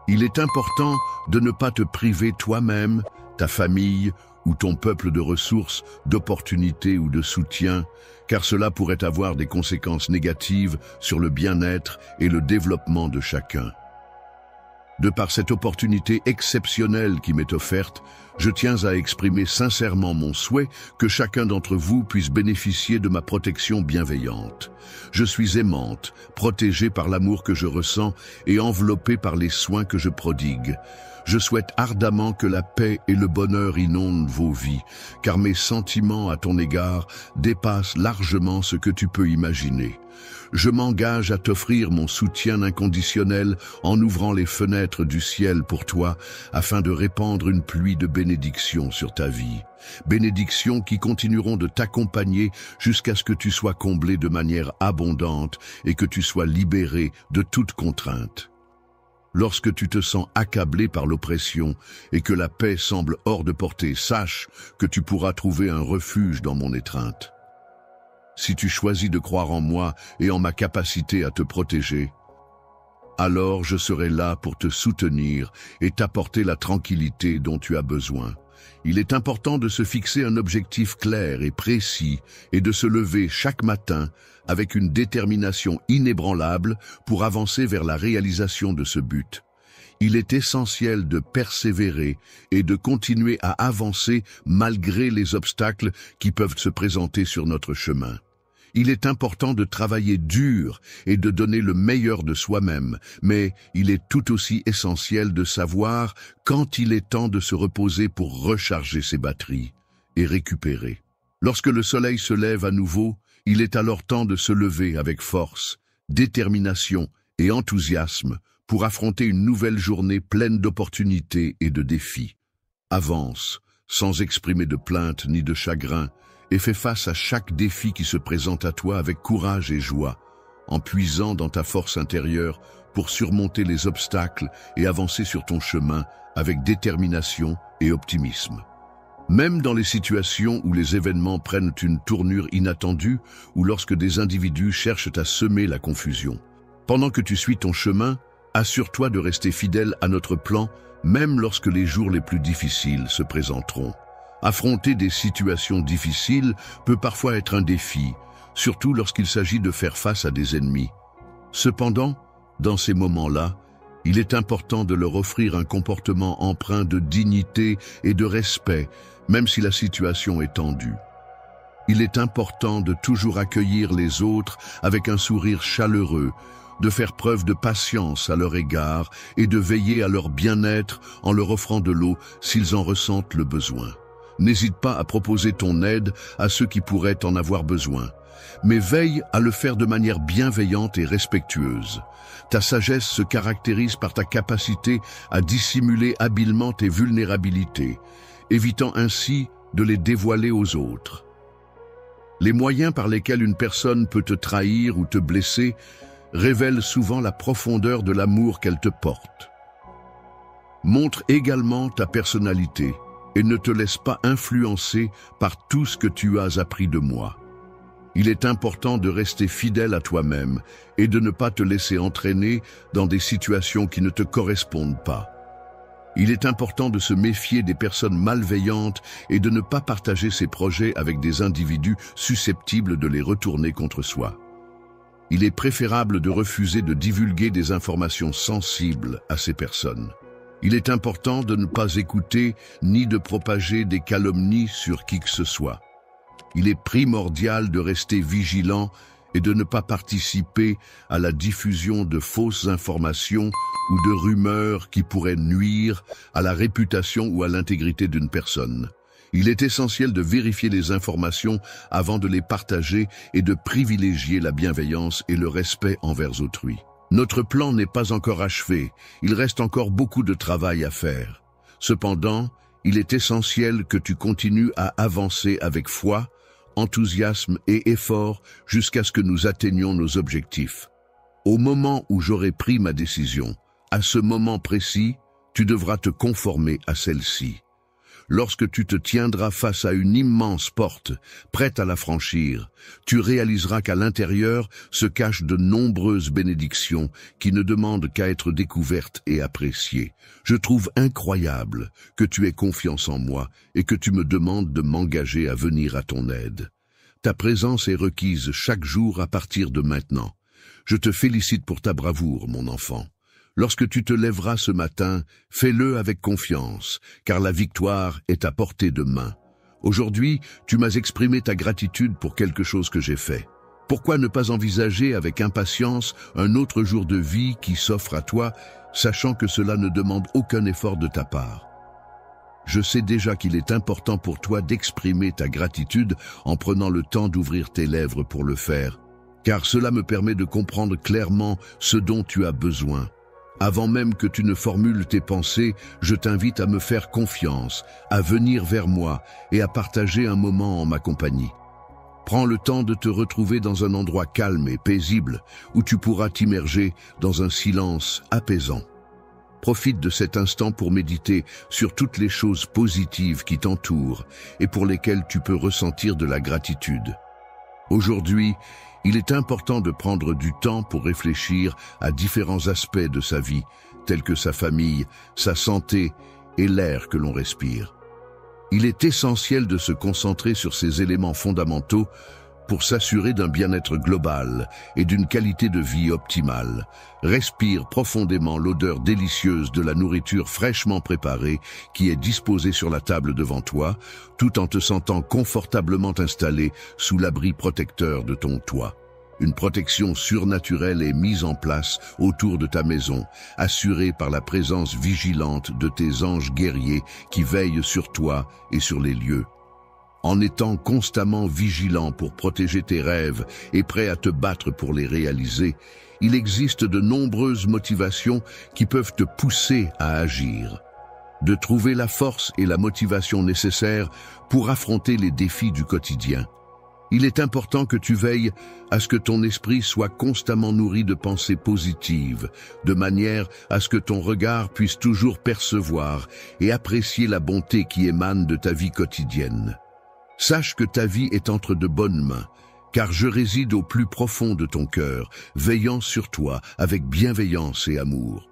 Il est important de ne pas te priver toi-même, ta famille ou ton peuple de ressources, d'opportunités ou de soutien, car cela pourrait avoir des conséquences négatives sur le bien-être et le développement de chacun. De par cette opportunité exceptionnelle qui m'est offerte, je tiens à exprimer sincèrement mon souhait que chacun d'entre vous puisse bénéficier de ma protection bienveillante. Je suis aimante, protégée par l'amour que je ressens et enveloppée par les soins que je prodigue. Je souhaite ardemment que la paix et le bonheur inondent vos vies, car mes sentiments à ton égard dépassent largement ce que tu peux imaginer. Je m'engage à t'offrir mon soutien inconditionnel en ouvrant les fenêtres du ciel pour toi, afin de répandre une pluie de bénédictions bénédictions sur ta vie, bénédictions qui continueront de t'accompagner jusqu'à ce que tu sois comblé de manière abondante et que tu sois libéré de toute contrainte. Lorsque tu te sens accablé par l'oppression et que la paix semble hors de portée, sache que tu pourras trouver un refuge dans mon étreinte. Si tu choisis de croire en moi et en ma capacité à te protéger, alors je serai là pour te soutenir et t'apporter la tranquillité dont tu as besoin. Il est important de se fixer un objectif clair et précis et de se lever chaque matin avec une détermination inébranlable pour avancer vers la réalisation de ce but. Il est essentiel de persévérer et de continuer à avancer malgré les obstacles qui peuvent se présenter sur notre chemin. Il est important de travailler dur et de donner le meilleur de soi-même, mais il est tout aussi essentiel de savoir quand il est temps de se reposer pour recharger ses batteries et récupérer. Lorsque le soleil se lève à nouveau, il est alors temps de se lever avec force, détermination et enthousiasme pour affronter une nouvelle journée pleine d'opportunités et de défis. Avance, sans exprimer de plainte ni de chagrin, et fais face à chaque défi qui se présente à toi avec courage et joie, en puisant dans ta force intérieure pour surmonter les obstacles et avancer sur ton chemin avec détermination et optimisme. Même dans les situations où les événements prennent une tournure inattendue ou lorsque des individus cherchent à semer la confusion. Pendant que tu suis ton chemin, assure-toi de rester fidèle à notre plan, même lorsque les jours les plus difficiles se présenteront. Affronter des situations difficiles peut parfois être un défi, surtout lorsqu'il s'agit de faire face à des ennemis. Cependant, dans ces moments-là, il est important de leur offrir un comportement empreint de dignité et de respect, même si la situation est tendue. Il est important de toujours accueillir les autres avec un sourire chaleureux, de faire preuve de patience à leur égard et de veiller à leur bien-être en leur offrant de l'eau s'ils en ressentent le besoin. N'hésite pas à proposer ton aide à ceux qui pourraient en avoir besoin, mais veille à le faire de manière bienveillante et respectueuse. Ta sagesse se caractérise par ta capacité à dissimuler habilement tes vulnérabilités, évitant ainsi de les dévoiler aux autres. Les moyens par lesquels une personne peut te trahir ou te blesser révèlent souvent la profondeur de l'amour qu'elle te porte. Montre également ta personnalité et ne te laisse pas influencer par tout ce que tu as appris de moi. Il est important de rester fidèle à toi-même et de ne pas te laisser entraîner dans des situations qui ne te correspondent pas. Il est important de se méfier des personnes malveillantes et de ne pas partager ses projets avec des individus susceptibles de les retourner contre soi. Il est préférable de refuser de divulguer des informations sensibles à ces personnes. Il est important de ne pas écouter ni de propager des calomnies sur qui que ce soit. Il est primordial de rester vigilant et de ne pas participer à la diffusion de fausses informations ou de rumeurs qui pourraient nuire à la réputation ou à l'intégrité d'une personne. Il est essentiel de vérifier les informations avant de les partager et de privilégier la bienveillance et le respect envers autrui. Notre plan n'est pas encore achevé, il reste encore beaucoup de travail à faire. Cependant, il est essentiel que tu continues à avancer avec foi, enthousiasme et effort jusqu'à ce que nous atteignions nos objectifs. Au moment où j'aurai pris ma décision, à ce moment précis, tu devras te conformer à celle-ci. Lorsque tu te tiendras face à une immense porte, prête à la franchir, tu réaliseras qu'à l'intérieur se cachent de nombreuses bénédictions qui ne demandent qu'à être découvertes et appréciées. Je trouve incroyable que tu aies confiance en moi et que tu me demandes de m'engager à venir à ton aide. Ta présence est requise chaque jour à partir de maintenant. Je te félicite pour ta bravoure, mon enfant. Lorsque tu te lèveras ce matin, fais-le avec confiance, car la victoire est à portée de main. Aujourd'hui, tu m'as exprimé ta gratitude pour quelque chose que j'ai fait. Pourquoi ne pas envisager avec impatience un autre jour de vie qui s'offre à toi, sachant que cela ne demande aucun effort de ta part? Je sais déjà qu'il est important pour toi d'exprimer ta gratitude en prenant le temps d'ouvrir tes lèvres pour le faire, car cela me permet de comprendre clairement ce dont tu as besoin. Avant même que tu ne formules tes pensées, je t'invite à me faire confiance, à venir vers moi et à partager un moment en ma compagnie. Prends le temps de te retrouver dans un endroit calme et paisible où tu pourras t'immerger dans un silence apaisant. Profite de cet instant pour méditer sur toutes les choses positives qui t'entourent et pour lesquelles tu peux ressentir de la gratitude. Aujourd'hui, il est important de prendre du temps pour réfléchir à différents aspects de sa vie, tels que sa famille, sa santé et l'air que l'on respire. Il est essentiel de se concentrer sur ces éléments fondamentaux pour s'assurer d'un bien-être global et d'une qualité de vie optimale. Respire profondément l'odeur délicieuse de la nourriture fraîchement préparée qui est disposée sur la table devant toi, tout en te sentant confortablement installé sous l'abri protecteur de ton toit. Une protection surnaturelle est mise en place autour de ta maison, assurée par la présence vigilante de tes anges guerriers qui veillent sur toi et sur les lieux. En étant constamment vigilant pour protéger tes rêves et prêt à te battre pour les réaliser, il existe de nombreuses motivations qui peuvent te pousser à agir. De trouver la force et la motivation nécessaires pour affronter les défis du quotidien. Il est important que tu veilles à ce que ton esprit soit constamment nourri de pensées positives, de manière à ce que ton regard puisse toujours percevoir et apprécier la bonté qui émane de ta vie quotidienne. Sache que ta vie est entre de bonnes mains, car je réside au plus profond de ton cœur, veillant sur toi avec bienveillance et amour.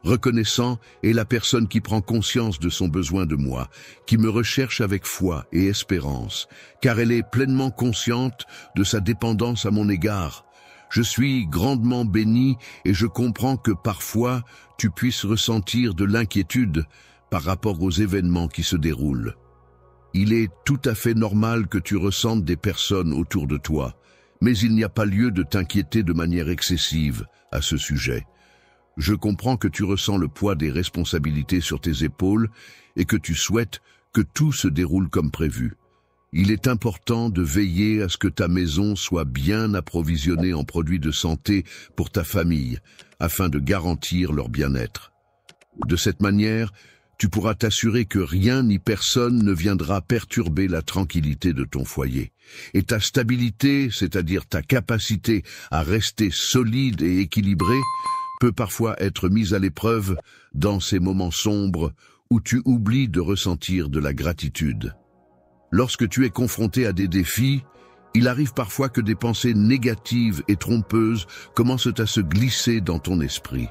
Reconnaissant est la personne qui prend conscience de son besoin de moi, qui me recherche avec foi et espérance, car elle est pleinement consciente de sa dépendance à mon égard. Je suis grandement béni et je comprends que parfois tu puisses ressentir de l'inquiétude par rapport aux événements qui se déroulent. Il est tout à fait normal que tu ressentes des personnes autour de toi, mais il n'y a pas lieu de t'inquiéter de manière excessive à ce sujet. Je comprends que tu ressens le poids des responsabilités sur tes épaules et que tu souhaites que tout se déroule comme prévu. Il est important de veiller à ce que ta maison soit bien approvisionnée en produits de santé pour ta famille, afin de garantir leur bien-être. De cette manière, tu pourras t'assurer que rien ni personne ne viendra perturber la tranquillité de ton foyer. Et ta stabilité, c'est-à-dire ta capacité à rester solide et équilibré, peut parfois être mise à l'épreuve dans ces moments sombres où tu oublies de ressentir de la gratitude. Lorsque tu es confronté à des défis, il arrive parfois que des pensées négatives et trompeuses commencent à se glisser dans ton esprit.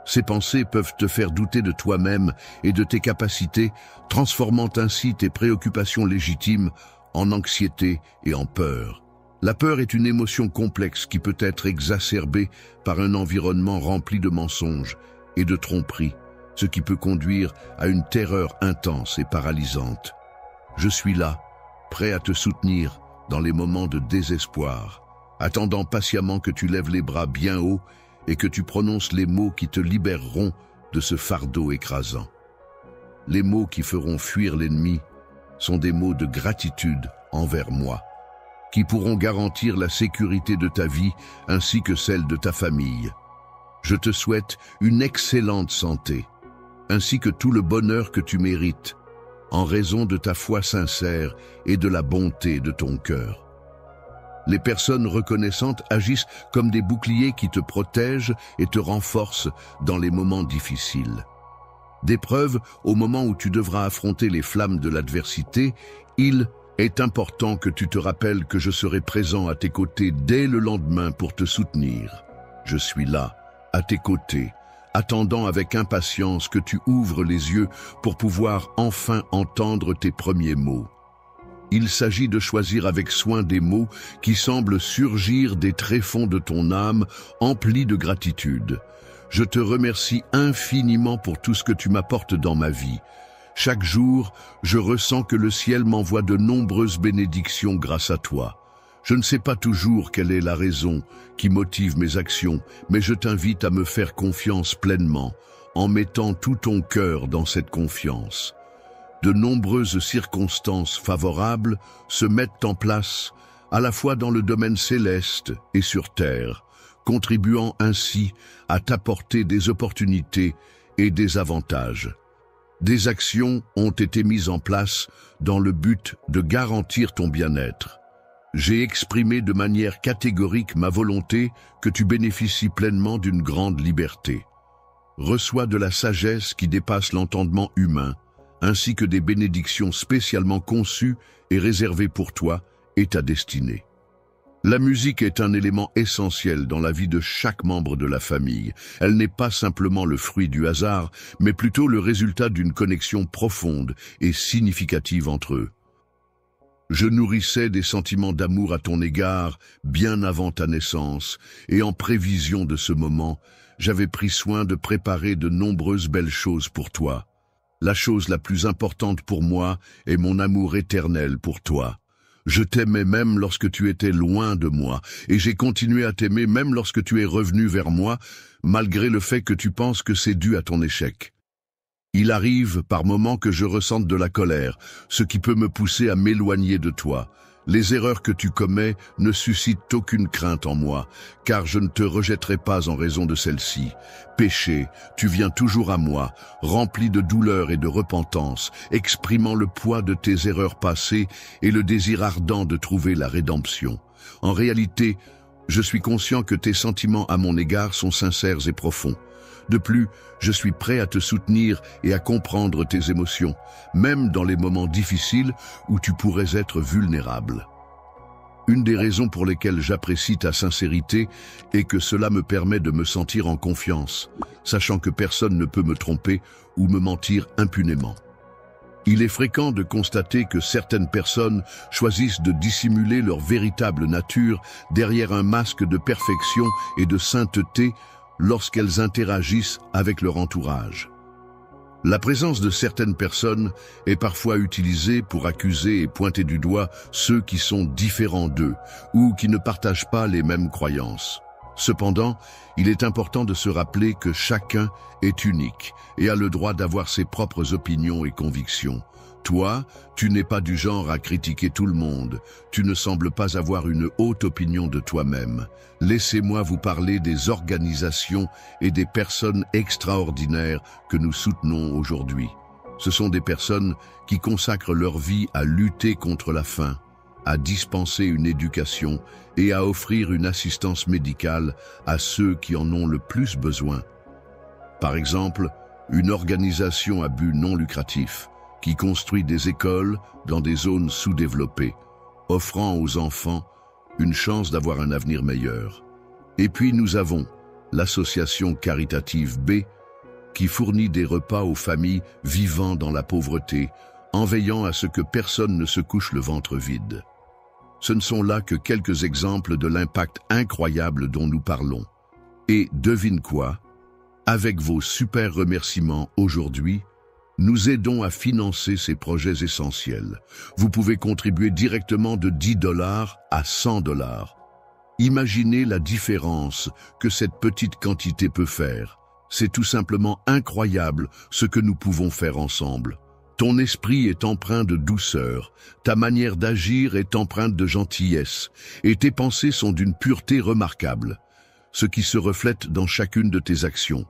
Ces pensées peuvent te faire douter de toi-même et de tes capacités, transformant ainsi tes préoccupations légitimes en anxiété et en peur. La peur est une émotion complexe qui peut être exacerbée par un environnement rempli de mensonges et de tromperies, ce qui peut conduire à une terreur intense et paralysante. Je suis là, prêt à te soutenir dans les moments de désespoir, attendant patiemment que tu lèves les bras bien haut et que tu prononces les mots qui te libéreront de ce fardeau écrasant. Les mots qui feront fuir l'ennemi sont des mots de gratitude envers moi, qui pourront garantir la sécurité de ta vie ainsi que celle de ta famille. Je te souhaite une excellente santé, ainsi que tout le bonheur que tu mérites, en raison de ta foi sincère et de la bonté de ton cœur. Les personnes reconnaissantes agissent comme des boucliers qui te protègent et te renforcent dans les moments difficiles. D'épreuve, au moment où tu devras affronter les flammes de l'adversité, il est important que tu te rappelles que je serai présent à tes côtés dès le lendemain pour te soutenir. Je suis là, à tes côtés, attendant avec impatience que tu ouvres les yeux pour pouvoir enfin entendre tes premiers mots. Il s'agit de choisir avec soin des mots qui semblent surgir des tréfonds de ton âme, emplis de gratitude. Je te remercie infiniment pour tout ce que tu m'apportes dans ma vie. Chaque jour, je ressens que le ciel m'envoie de nombreuses bénédictions grâce à toi. Je ne sais pas toujours quelle est la raison qui motive mes actions, mais je t'invite à me faire confiance pleinement, en mettant tout ton cœur dans cette confiance. De nombreuses circonstances favorables se mettent en place, à la fois dans le domaine céleste et sur terre, contribuant ainsi à t'apporter des opportunités et des avantages. Des actions ont été mises en place dans le but de garantir ton bien-être. J'ai exprimé de manière catégorique ma volonté que tu bénéficies pleinement d'une grande liberté. Reçois de la sagesse qui dépasse l'entendement humain, ainsi que des bénédictions spécialement conçues et réservées pour toi et ta destinée. La musique est un élément essentiel dans la vie de chaque membre de la famille. Elle n'est pas simplement le fruit du hasard, mais plutôt le résultat d'une connexion profonde et significative entre eux. Je nourrissais des sentiments d'amour à ton égard bien avant ta naissance, et en prévision de ce moment, j'avais pris soin de préparer de nombreuses belles choses pour toi. La chose la plus importante pour moi est mon amour éternel pour toi. Je t'aimais même lorsque tu étais loin de moi, et j'ai continué à t'aimer même lorsque tu es revenu vers moi, malgré le fait que tu penses que c'est dû à ton échec. Il arrive par moments que je ressente de la colère, ce qui peut me pousser à m'éloigner de toi. Les erreurs que tu commets ne suscitent aucune crainte en moi, car je ne te rejetterai pas en raison de celle-ci. Péché, tu viens toujours à moi, rempli de douleur et de repentance, exprimant le poids de tes erreurs passées et le désir ardent de trouver la rédemption. En réalité, je suis conscient que tes sentiments à mon égard sont sincères et profonds. De plus, je suis prêt à te soutenir et à comprendre tes émotions, même dans les moments difficiles où tu pourrais être vulnérable. Une des raisons pour lesquelles j'apprécie ta sincérité est que cela me permet de me sentir en confiance, sachant que personne ne peut me tromper ou me mentir impunément. Il est fréquent de constater que certaines personnes choisissent de dissimuler leur véritable nature derrière un masque de perfection et de sainteté lorsqu'elles interagissent avec leur entourage. La présence de certaines personnes est parfois utilisée pour accuser et pointer du doigt ceux qui sont différents d'eux ou qui ne partagent pas les mêmes croyances. Cependant, il est important de se rappeler que chacun est unique et a le droit d'avoir ses propres opinions et convictions. Toi, tu n'es pas du genre à critiquer tout le monde. Tu ne sembles pas avoir une haute opinion de toi-même. Laissez-moi vous parler des organisations et des personnes extraordinaires que nous soutenons aujourd'hui. Ce sont des personnes qui consacrent leur vie à lutter contre la faim, à dispenser une éducation et à offrir une assistance médicale à ceux qui en ont le plus besoin. Par exemple, une organisation à but non lucratif qui construit des écoles dans des zones sous-développées, offrant aux enfants une chance d'avoir un avenir meilleur. Et puis nous avons l'association caritative B, qui fournit des repas aux familles vivant dans la pauvreté, en veillant à ce que personne ne se couche le ventre vide. Ce ne sont là que quelques exemples de l'impact incroyable dont nous parlons. Et devine quoi? Avec vos super remerciements aujourd'hui, nous aidons à financer ces projets essentiels. Vous pouvez contribuer directement de 10 $ à 100 $. Imaginez la différence que cette petite quantité peut faire. C'est tout simplement incroyable ce que nous pouvons faire ensemble. Ton esprit est empreint de douceur, ta manière d'agir est empreinte de gentillesse, et tes pensées sont d'une pureté remarquable, ce qui se reflète dans chacune de tes actions.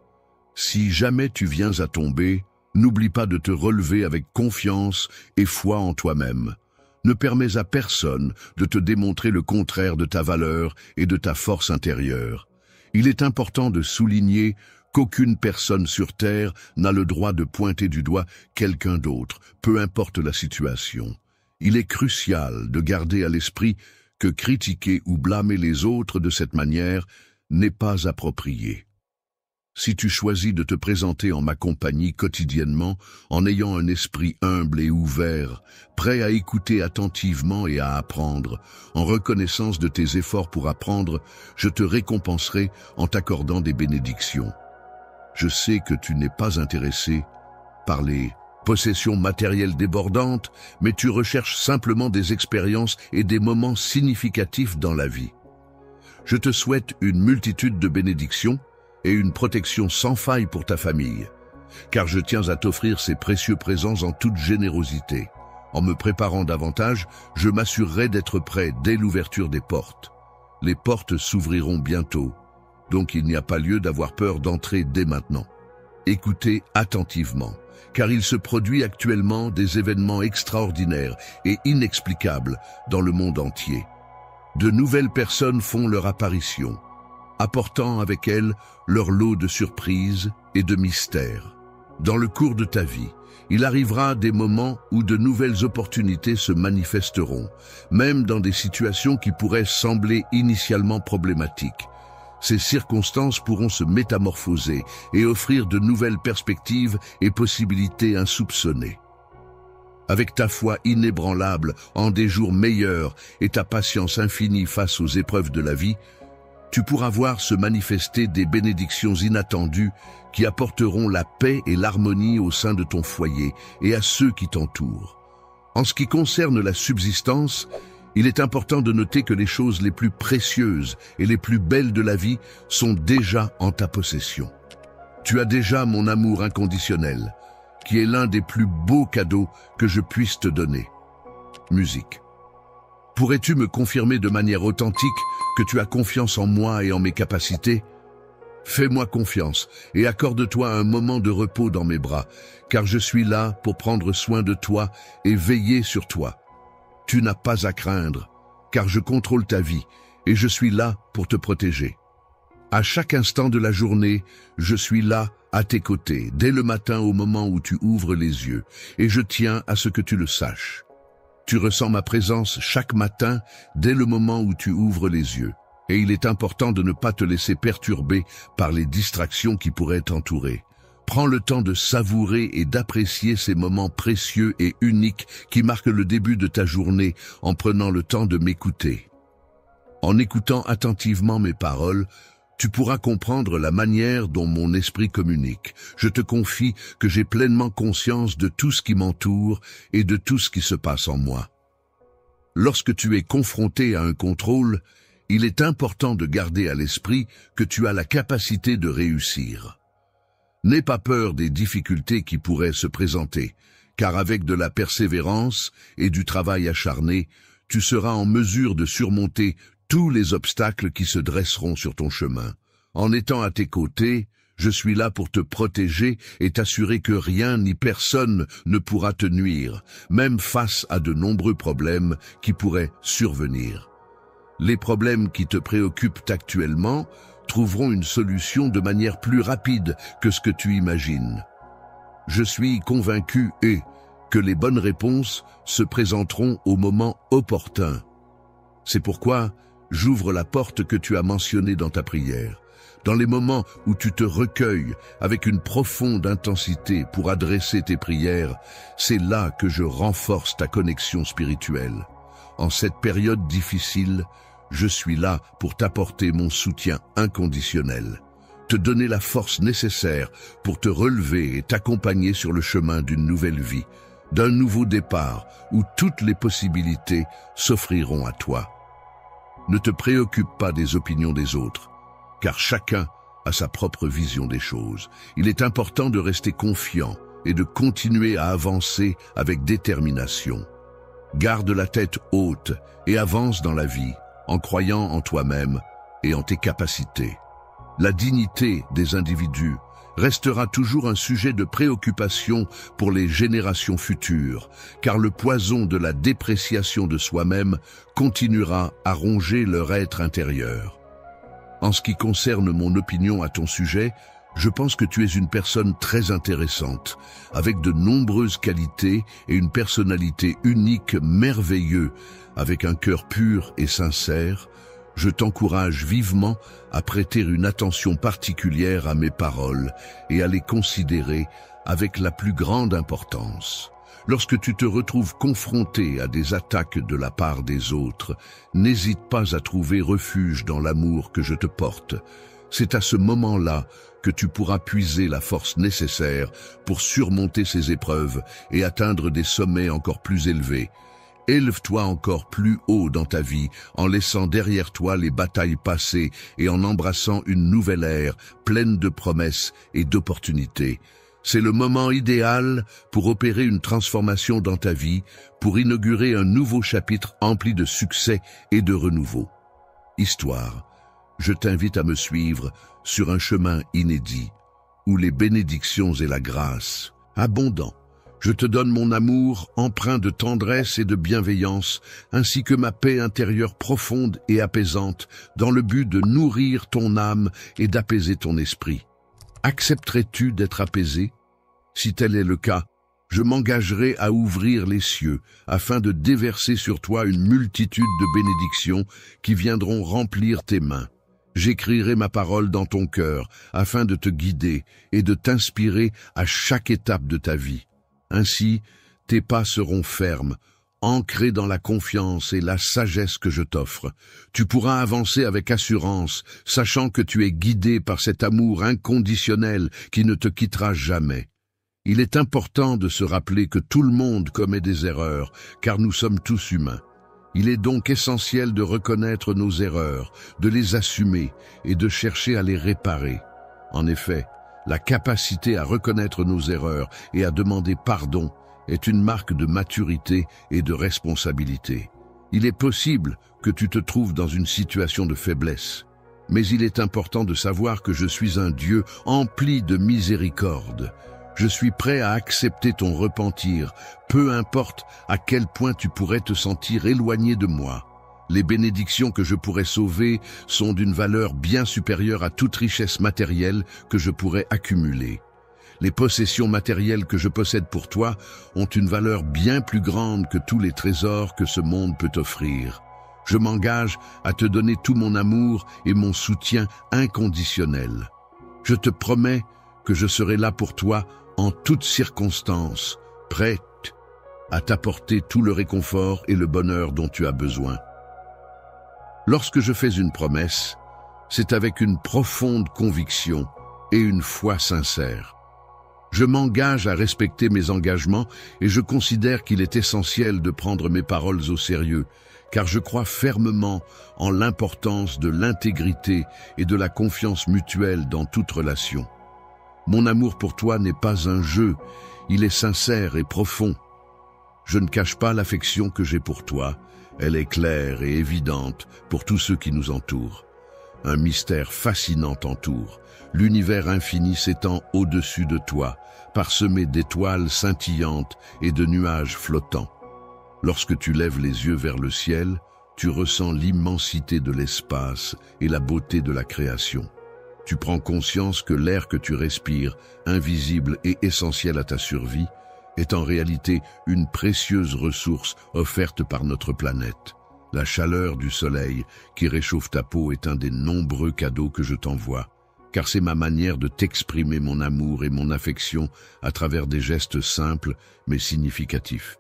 Si jamais tu viens à tomber, n'oublie pas de te relever avec confiance et foi en toi-même. Ne permets à personne de te démontrer le contraire de ta valeur et de ta force intérieure. Il est important de souligner qu'aucune personne sur Terre n'a le droit de pointer du doigt quelqu'un d'autre, peu importe la situation. Il est crucial de garder à l'esprit que critiquer ou blâmer les autres de cette manière n'est pas approprié. Si tu choisis de te présenter en ma compagnie quotidiennement, en ayant un esprit humble et ouvert, prêt à écouter attentivement et à apprendre, en reconnaissance de tes efforts pour apprendre, je te récompenserai en t'accordant des bénédictions. Je sais que tu n'es pas intéressé par les possessions matérielles débordantes, mais tu recherches simplement des expériences et des moments significatifs dans la vie. Je te souhaite une multitude de bénédictions et une protection sans faille pour ta famille, car je tiens à t'offrir ces précieux présents en toute générosité. En me préparant davantage, je m'assurerai d'être prêt dès l'ouverture des portes. Les portes s'ouvriront bientôt, donc il n'y a pas lieu d'avoir peur d'entrer dès maintenant. Écoutez attentivement, car il se produit actuellement des événements extraordinaires et inexplicables dans le monde entier. De nouvelles personnes font leur apparition, apportant avec elles leur lot de surprises et de mystères. Dans le cours de ta vie, il arrivera des moments où de nouvelles opportunités se manifesteront, même dans des situations qui pourraient sembler initialement problématiques. Ces circonstances pourront se métamorphoser et offrir de nouvelles perspectives et possibilités insoupçonnées. Avec ta foi inébranlable en des jours meilleurs et ta patience infinie face aux épreuves de la vie, tu pourras voir se manifester des bénédictions inattendues qui apporteront la paix et l'harmonie au sein de ton foyer et à ceux qui t'entourent. En ce qui concerne la subsistance, il est important de noter que les choses les plus précieuses et les plus belles de la vie sont déjà en ta possession. Tu as déjà mon amour inconditionnel, qui est l'un des plus beaux cadeaux que je puisse te donner. Musique. Pourrais-tu me confirmer de manière authentique que tu as confiance en moi et en mes capacités? Fais-moi confiance et accorde-toi un moment de repos dans mes bras, car je suis là pour prendre soin de toi et veiller sur toi. Tu n'as pas à craindre, car je contrôle ta vie et je suis là pour te protéger. À chaque instant de la journée, je suis là à tes côtés, dès le matin au moment où tu ouvres les yeux, et je tiens à ce que tu le saches. Tu ressens ma présence chaque matin dès le moment où tu ouvres les yeux, et il est important de ne pas te laisser perturber par les distractions qui pourraient t'entourer. Prends le temps de savourer et d'apprécier ces moments précieux et uniques qui marquent le début de ta journée en prenant le temps de m'écouter. En écoutant attentivement mes paroles, tu pourras comprendre la manière dont mon esprit communique. Je te confie que j'ai pleinement conscience de tout ce qui m'entoure et de tout ce qui se passe en moi. Lorsque tu es confronté à un contrôle, il est important de garder à l'esprit que tu as la capacité de réussir. N'aie pas peur des difficultés qui pourraient se présenter, car avec de la persévérance et du travail acharné, tu seras en mesure de surmonter tous les obstacles qui se dresseront sur ton chemin. En étant à tes côtés, je suis là pour te protéger et t'assurer que rien ni personne ne pourra te nuire, même face à de nombreux problèmes qui pourraient survenir. Les problèmes qui te préoccupent actuellement trouveront une solution de manière plus rapide que ce que tu imagines. Je suis convaincu que les bonnes réponses se présenteront au moment opportun. C'est pourquoi j'ouvre la porte que tu as mentionnée dans ta prière. Dans les moments où tu te recueilles avec une profonde intensité pour adresser tes prières, c'est là que je renforce ta connexion spirituelle. En cette période difficile, je suis là pour t'apporter mon soutien inconditionnel, te donner la force nécessaire pour te relever et t'accompagner sur le chemin d'une nouvelle vie, d'un nouveau départ où toutes les possibilités s'offriront à toi. Ne te préoccupe pas des opinions des autres, car chacun a sa propre vision des choses. Il est important de rester confiant et de continuer à avancer avec détermination. Garde la tête haute et avance dans la vie, en croyant en toi-même et en tes capacités. La dignité des individus restera toujours un sujet de préoccupation pour les générations futures, car le poison de la dépréciation de soi-même continuera à ronger leur être intérieur. En ce qui concerne mon opinion à ton sujet, je pense que tu es une personne très intéressante, avec de nombreuses qualités et une personnalité unique, merveilleuse, avec un cœur pur et sincère. Je t'encourage vivement à prêter une attention particulière à mes paroles et à les considérer avec la plus grande importance. Lorsque tu te retrouves confronté à des attaques de la part des autres, n'hésite pas à trouver refuge dans l'amour que je te porte. C'est à ce moment-là que tu pourras puiser la force nécessaire pour surmonter ces épreuves et atteindre des sommets encore plus élevés. Élève-toi encore plus haut dans ta vie en laissant derrière toi les batailles passées et en embrassant une nouvelle ère pleine de promesses et d'opportunités. C'est le moment idéal pour opérer une transformation dans ta vie, pour inaugurer un nouveau chapitre empli de succès et de renouveau. Histoire. je t'invite à me suivre sur un chemin inédit, où les bénédictions et la grâce, abondants, je te donne mon amour empreint de tendresse et de bienveillance, ainsi que ma paix intérieure profonde et apaisante, dans le but de nourrir ton âme et d'apaiser ton esprit. Accepterais-tu d'être apaisé? Si tel est le cas, je m'engagerai à ouvrir les cieux, afin de déverser sur toi une multitude de bénédictions qui viendront remplir tes mains. J'écrirai ma parole dans ton cœur, afin de te guider et de t'inspirer à chaque étape de ta vie. Ainsi, tes pas seront fermes, ancrés dans la confiance et la sagesse que je t'offre. Tu pourras avancer avec assurance, sachant que tu es guidé par cet amour inconditionnel qui ne te quittera jamais. Il est important de se rappeler que tout le monde commet des erreurs, car nous sommes tous humains. Il est donc essentiel de reconnaître nos erreurs, de les assumer et de chercher à les réparer. En effet, la capacité à reconnaître nos erreurs et à demander pardon est une marque de maturité et de responsabilité. Il est possible que tu te trouves dans une situation de faiblesse, mais il est important de savoir que je suis un Dieu empli de miséricorde. Je suis prêt à accepter ton repentir, peu importe à quel point tu pourrais te sentir éloigné de moi. Les bénédictions que je pourrais sauver sont d'une valeur bien supérieure à toute richesse matérielle que je pourrais accumuler. Les possessions matérielles que je possède pour toi ont une valeur bien plus grande que tous les trésors que ce monde peut offrir. Je m'engage à te donner tout mon amour et mon soutien inconditionnel. Je te promets que je serai là pour toi en toutes circonstances, prête à t'apporter tout le réconfort et le bonheur dont tu as besoin. Lorsque je fais une promesse, c'est avec une profonde conviction et une foi sincère. Je m'engage à respecter mes engagements et je considère qu'il est essentiel de prendre mes paroles au sérieux, car je crois fermement en l'importance de l'intégrité et de la confiance mutuelle dans toute relation. Mon amour pour toi n'est pas un jeu, il est sincère et profond. Je ne cache pas l'affection que j'ai pour toi, elle est claire et évidente pour tous ceux qui nous entourent. Un mystère fascinant t'entoure, l'univers infini s'étend au-dessus de toi, parsemé d'étoiles scintillantes et de nuages flottants. Lorsque tu lèves les yeux vers le ciel, tu ressens l'immensité de l'espace et la beauté de la création. Tu prends conscience que l'air que tu respires, invisible et essentiel à ta survie, est en réalité une précieuse ressource offerte par notre planète. La chaleur du soleil qui réchauffe ta peau est un des nombreux cadeaux que je t'envoie, car c'est ma manière de t'exprimer mon amour et mon affection à travers des gestes simples mais significatifs.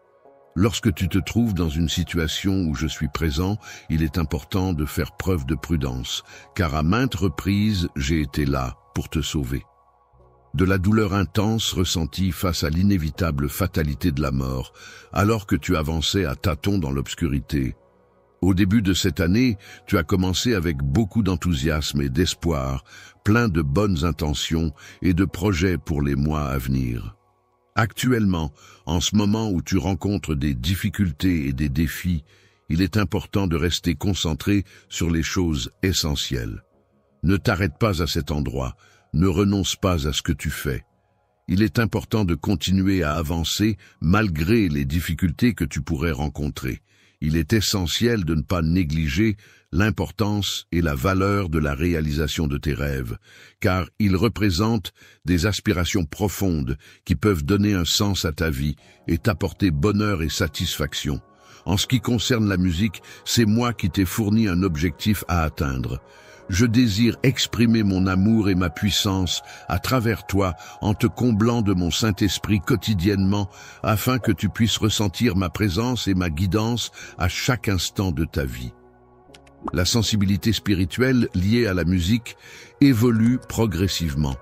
Lorsque tu te trouves dans une situation où je suis présent, il est important de faire preuve de prudence, car à maintes reprises, j'ai été là pour te sauver. De la douleur intense ressentie face à l'inévitable fatalité de la mort, alors que tu avançais à tâtons dans l'obscurité. Au début de cette année, tu as commencé avec beaucoup d'enthousiasme et d'espoir, plein de bonnes intentions et de projets pour les mois à venir. Actuellement, en ce moment où tu rencontres des difficultés et des défis, il est important de rester concentré sur les choses essentielles. Ne t'arrête pas à cet endroit, ne renonce pas à ce que tu fais. Il est important de continuer à avancer malgré les difficultés que tu pourrais rencontrer. Il est essentiel de ne pas négliger l'importance et la valeur de la réalisation de tes rêves, car ils représentent des aspirations profondes qui peuvent donner un sens à ta vie et t'apporter bonheur et satisfaction. En ce qui concerne la musique, c'est moi qui t'ai fourni un objectif à atteindre. Je désire exprimer mon amour et ma puissance à travers toi en te comblant de mon Saint-Esprit quotidiennement afin que tu puisses ressentir ma présence et ma guidance à chaque instant de ta vie. La sensibilité spirituelle liée à la musique évolue progressivement.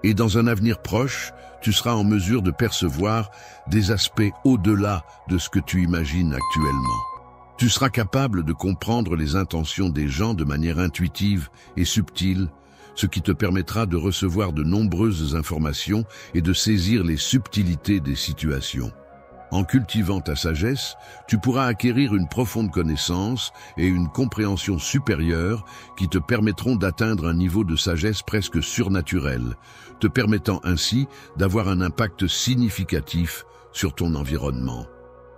Et dans un avenir proche, tu seras en mesure de percevoir des aspects au-delà de ce que tu imagines actuellement. Tu seras capable de comprendre les intentions des gens de manière intuitive et subtile, ce qui te permettra de recevoir de nombreuses informations et de saisir les subtilités des situations. En cultivant ta sagesse, tu pourras acquérir une profonde connaissance et une compréhension supérieure qui te permettront d'atteindre un niveau de sagesse presque surnaturel, te permettant ainsi d'avoir un impact significatif sur ton environnement.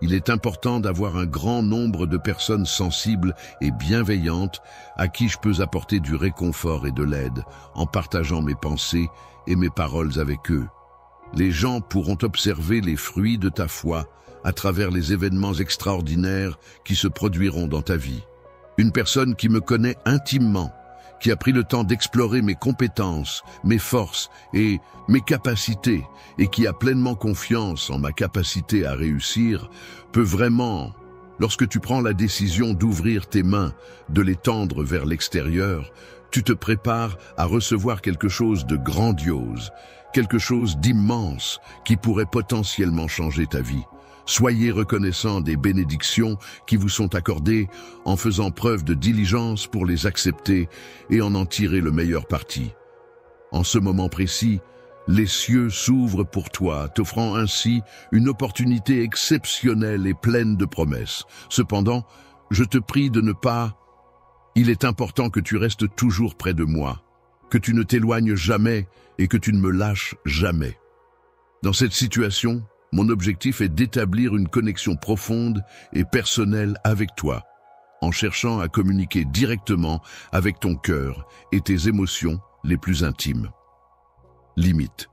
Il est important d'avoir un grand nombre de personnes sensibles et bienveillantes à qui je peux apporter du réconfort et de l'aide en partageant mes pensées et mes paroles avec eux. Les gens pourront observer les fruits de ta foi à travers les événements extraordinaires qui se produiront dans ta vie. Une personne qui me connaît intimement, qui a pris le temps d'explorer mes compétences, mes forces et mes capacités, et qui a pleinement confiance en ma capacité à réussir, peut vraiment, lorsque tu prends la décision d'ouvrir tes mains, de les tendre vers l'extérieur, tu te prépares à recevoir quelque chose de grandiose, quelque chose d'immense qui pourrait potentiellement changer ta vie. Soyez reconnaissants des bénédictions qui vous sont accordées en faisant preuve de diligence pour les accepter et en tirer le meilleur parti. En ce moment précis, les cieux s'ouvrent pour toi, t'offrant ainsi une opportunité exceptionnelle et pleine de promesses. Cependant, je te prie de ne pas... Il est important que tu restes toujours près de moi, que tu ne t'éloignes jamais et que tu ne me lâches jamais. Dans cette situation, mon objectif est d'établir une connexion profonde et personnelle avec toi, en cherchant à communiquer directement avec ton cœur et tes émotions les plus intimes. Limite.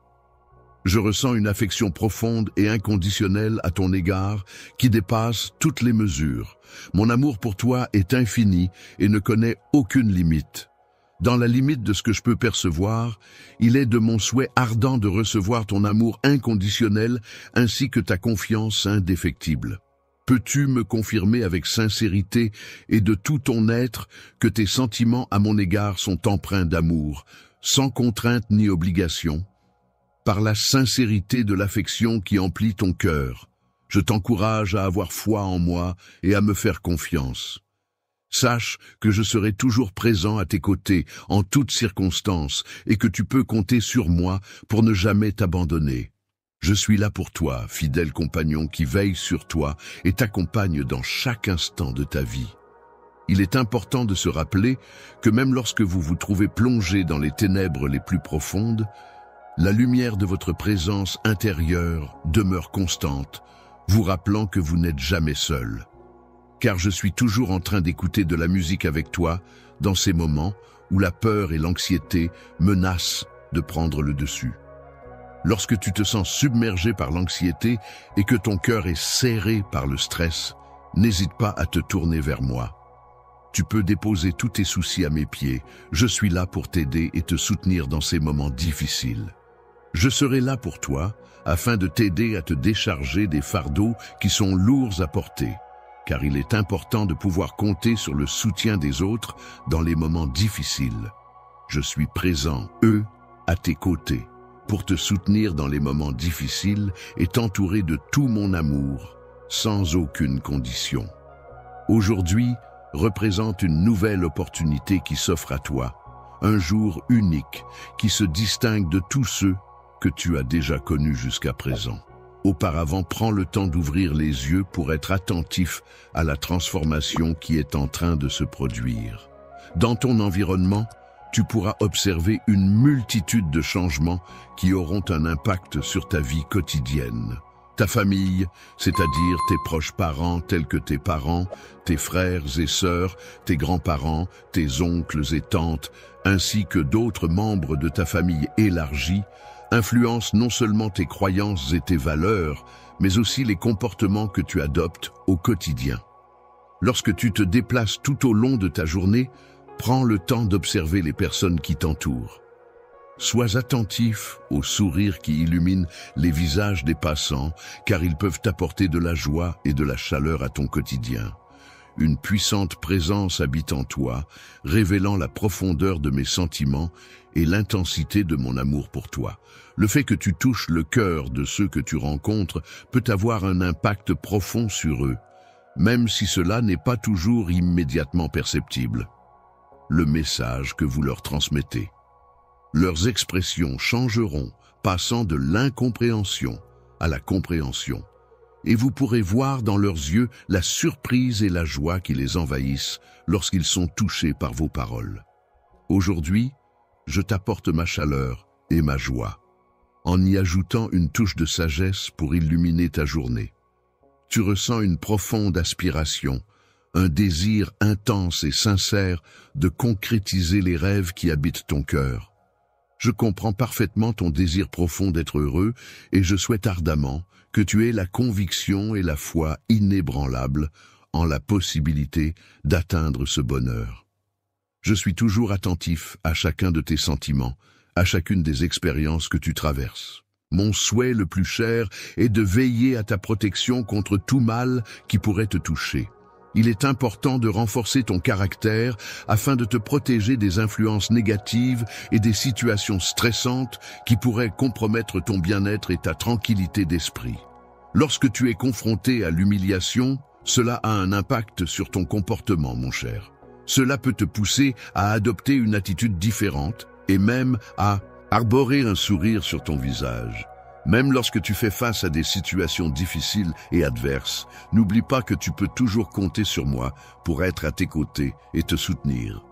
Je ressens une affection profonde et inconditionnelle à ton égard qui dépasse toutes les mesures. Mon amour pour toi est infini et ne connaît aucune limite. Dans la limite de ce que je peux percevoir, il est de mon souhait ardent de recevoir ton amour inconditionnel ainsi que ta confiance indéfectible. Peux-tu me confirmer avec sincérité et de tout ton être que tes sentiments à mon égard sont empreints d'amour, sans contrainte ni obligation? Par la sincérité de l'affection qui emplit ton cœur, je t'encourage à avoir foi en moi et à me faire confiance. Sache que je serai toujours présent à tes côtés en toutes circonstances et que tu peux compter sur moi pour ne jamais t'abandonner. Je suis là pour toi, fidèle compagnon qui veille sur toi et t'accompagne dans chaque instant de ta vie. Il est important de se rappeler que même lorsque vous vous trouvez plongé dans les ténèbres les plus profondes, la lumière de votre présence intérieure demeure constante, vous rappelant que vous n'êtes jamais seul. Car je suis toujours en train d'écouter de la musique avec toi dans ces moments où la peur et l'anxiété menacent de prendre le dessus. Lorsque tu te sens submergé par l'anxiété et que ton cœur est serré par le stress, n'hésite pas à te tourner vers moi. Tu peux déposer tous tes soucis à mes pieds. Je suis là pour t'aider et te soutenir dans ces moments difficiles. Je serai là pour toi afin de t'aider à te décharger des fardeaux qui sont lourds à porter. Car il est important de pouvoir compter sur le soutien des autres dans les moments difficiles. Je suis présent, à tes côtés, pour te soutenir dans les moments difficiles et t'entourer de tout mon amour, sans aucune condition. Aujourd'hui représente une nouvelle opportunité qui s'offre à toi, un jour unique qui se distingue de tous ceux que tu as déjà connus jusqu'à présent. Auparavant, prends le temps d'ouvrir les yeux pour être attentif à la transformation qui est en train de se produire. Dans ton environnement, tu pourras observer une multitude de changements qui auront un impact sur ta vie quotidienne. Ta famille, c'est-à-dire tes proches parents tels que tes parents, tes frères et sœurs, tes grands-parents, tes oncles et tantes, ainsi que d'autres membres de ta famille élargie, influence non seulement tes croyances et tes valeurs, mais aussi les comportements que tu adoptes au quotidien. Lorsque tu te déplaces tout au long de ta journée, prends le temps d'observer les personnes qui t'entourent. Sois attentif aux sourires qui illuminent les visages des passants, car ils peuvent apporter de la joie et de la chaleur à ton quotidien. Une puissante présence habite en toi, révélant la profondeur de mes sentiments et l'intensité de mon amour pour toi. Le fait que tu touches le cœur de ceux que tu rencontres peut avoir un impact profond sur eux, même si cela n'est pas toujours immédiatement perceptible. Le message que vous leur transmettez. Leurs expressions changeront, passant de l'incompréhension à la compréhension. et vous pourrez voir dans leurs yeux la surprise et la joie qui les envahissent lorsqu'ils sont touchés par vos paroles. Aujourd'hui, je t'apporte ma chaleur et ma joie, en y ajoutant une touche de sagesse pour illuminer ta journée. Tu ressens une profonde aspiration, un désir intense et sincère de concrétiser les rêves qui habitent ton cœur. Je comprends parfaitement ton désir profond d'être heureux et je souhaite ardemment que tu aies la conviction et la foi inébranlables en la possibilité d'atteindre ce bonheur. Je suis toujours attentif à chacun de tes sentiments, à chacune des expériences que tu traverses. Mon souhait le plus cher est de veiller à ta protection contre tout mal qui pourrait te toucher. Il est important de renforcer ton caractère afin de te protéger des influences négatives et des situations stressantes qui pourraient compromettre ton bien-être et ta tranquillité d'esprit. Lorsque tu es confronté à l'humiliation, cela a un impact sur ton comportement, mon cher. Cela peut te pousser à adopter une attitude différente et même à arborer un sourire sur ton visage. Même lorsque tu fais face à des situations difficiles et adverses, n'oublie pas que tu peux toujours compter sur moi pour être à tes côtés et te soutenir.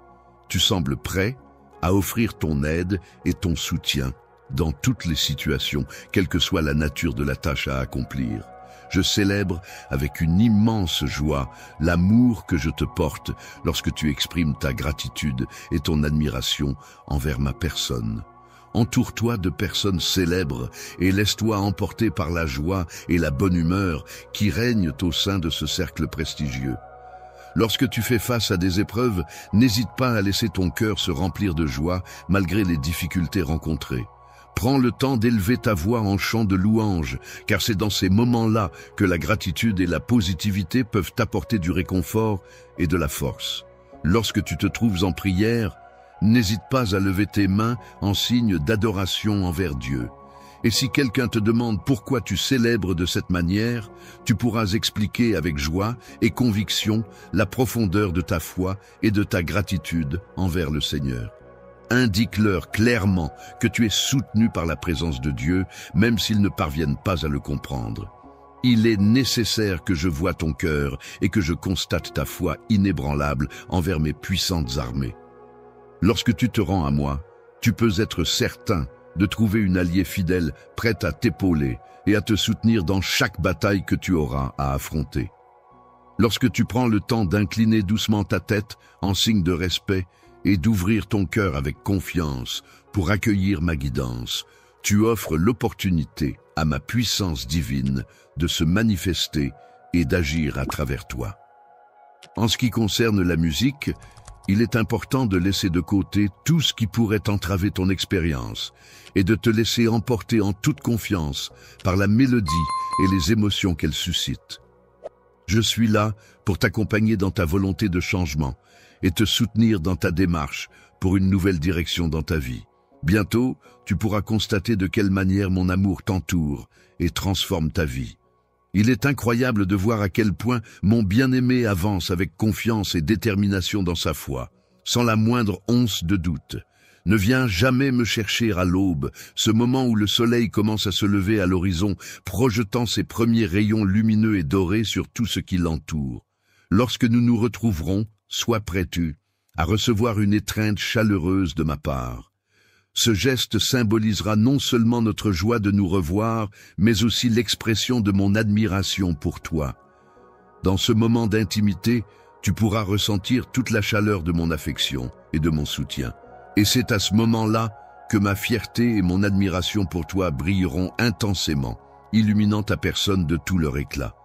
Tu sembles prêt à offrir ton aide et ton soutien dans toutes les situations, quelle que soit la nature de la tâche à accomplir. Je célèbre avec une immense joie l'amour que je te porte lorsque tu exprimes ta gratitude et ton admiration envers ma personne. Entoure-toi de personnes célèbres et laisse-toi emporter par la joie et la bonne humeur qui règnent au sein de ce cercle prestigieux. Lorsque tu fais face à des épreuves, n'hésite pas à laisser ton cœur se remplir de joie malgré les difficultés rencontrées. Prends le temps d'élever ta voix en chant de louange, car c'est dans ces moments-là que la gratitude et la positivité peuvent t'apporter du réconfort et de la force. Lorsque tu te trouves en prière, n'hésite pas à lever tes mains en signe d'adoration envers Dieu. Et si quelqu'un te demande pourquoi tu célèbres de cette manière, tu pourras expliquer avec joie et conviction la profondeur de ta foi et de ta gratitude envers le Seigneur. Indique-leur clairement que tu es soutenu par la présence de Dieu, même s'ils ne parviennent pas à le comprendre. Il est nécessaire que je voie ton cœur et que je constate ta foi inébranlable envers mes puissantes armées. Lorsque tu te rends à moi, tu peux être certain de trouver une alliée fidèle prête à t'épauler et à te soutenir dans chaque bataille que tu auras à affronter. Lorsque tu prends le temps d'incliner doucement ta tête en signe de respect et d'ouvrir ton cœur avec confiance pour accueillir ma guidance, tu offres l'opportunité à ma puissance divine de se manifester et d'agir à travers toi. En ce qui concerne la musique, il est important de laisser de côté tout ce qui pourrait entraver ton expérience et de te laisser emporter en toute confiance par la mélodie et les émotions qu'elle suscite. Je suis là pour t'accompagner dans ta volonté de changement et te soutenir dans ta démarche pour une nouvelle direction dans ta vie. Bientôt, tu pourras constater de quelle manière mon amour t'entoure et transforme ta vie. Il est incroyable de voir à quel point mon bien-aimé avance avec confiance et détermination dans sa foi, sans la moindre once de doute. Ne viens jamais me chercher à l'aube, ce moment où le soleil commence à se lever à l'horizon, projetant ses premiers rayons lumineux et dorés sur tout ce qui l'entoure. Lorsque nous nous retrouverons, sois prêt-tu à recevoir une étreinte chaleureuse de ma part. Ce geste symbolisera non seulement notre joie de nous revoir, mais aussi l'expression de mon admiration pour toi. Dans ce moment d'intimité, tu pourras ressentir toute la chaleur de mon affection et de mon soutien. Et c'est à ce moment-là que ma fierté et mon admiration pour toi brilleront intensément, illuminant ta personne de tout leur éclat.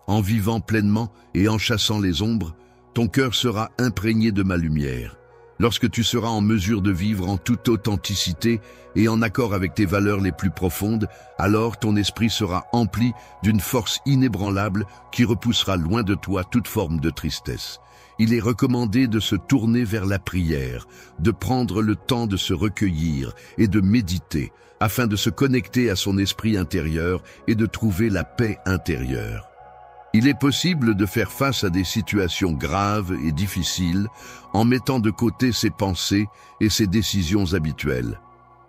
En vivant pleinement et en chassant les ombres, ton cœur sera imprégné de ma lumière. Lorsque tu seras en mesure de vivre en toute authenticité et en accord avec tes valeurs les plus profondes, alors ton esprit sera empli d'une force inébranlable qui repoussera loin de toi toute forme de tristesse. Il est recommandé de se tourner vers la prière, de prendre le temps de se recueillir et de méditer, afin de se connecter à son esprit intérieur et de trouver la paix intérieure. Il est possible de faire face à des situations graves et difficiles en mettant de côté ses pensées et ses décisions habituelles.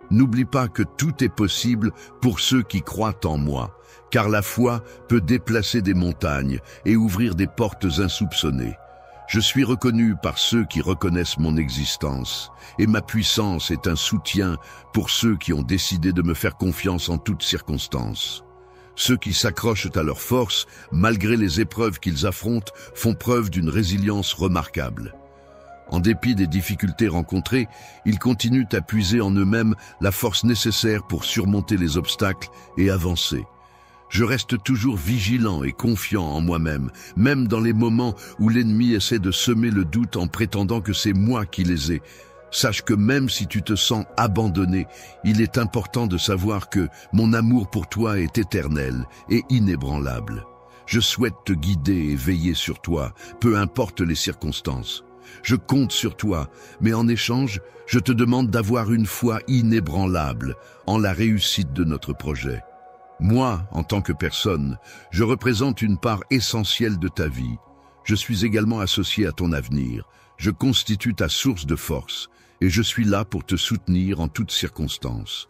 N'oublie pas que tout est possible pour ceux qui croient en moi, car la foi peut déplacer des montagnes et ouvrir des portes insoupçonnées. Je suis reconnu par ceux qui reconnaissent mon existence, et ma puissance est un soutien pour ceux qui ont décidé de me faire confiance en toutes circonstances. Ceux qui s'accrochent à leur force, malgré les épreuves qu'ils affrontent, font preuve d'une résilience remarquable. En dépit des difficultés rencontrées, ils continuent à puiser en eux-mêmes la force nécessaire pour surmonter les obstacles et avancer. Je reste toujours vigilant et confiant en moi-même, même dans les moments où l'ennemi essaie de semer le doute en prétendant que c'est moi qui les ai. Sache que même si tu te sens abandonné, il est important de savoir que mon amour pour toi est éternel et inébranlable. Je souhaite te guider et veiller sur toi, peu importe les circonstances. Je compte sur toi, mais en échange, je te demande d'avoir une foi inébranlable en la réussite de notre projet. Moi, en tant que personne, je représente une part essentielle de ta vie. Je suis également associé à ton avenir. Je constitue ta source de force et je suis là pour te soutenir en toutes circonstances.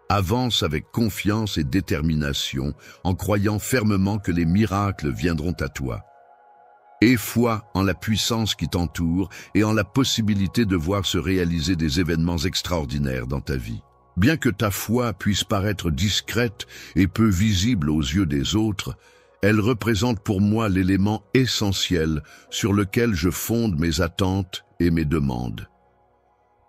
Avance avec confiance et détermination en croyant fermement que les miracles viendront à toi. Aie foi en la puissance qui t'entoure et en la possibilité de voir se réaliser des événements extraordinaires dans ta vie. Bien que ta foi puisse paraître discrète et peu visible aux yeux des autres, elle représente pour moi l'élément essentiel sur lequel je fonde mes attentes et mes demandes.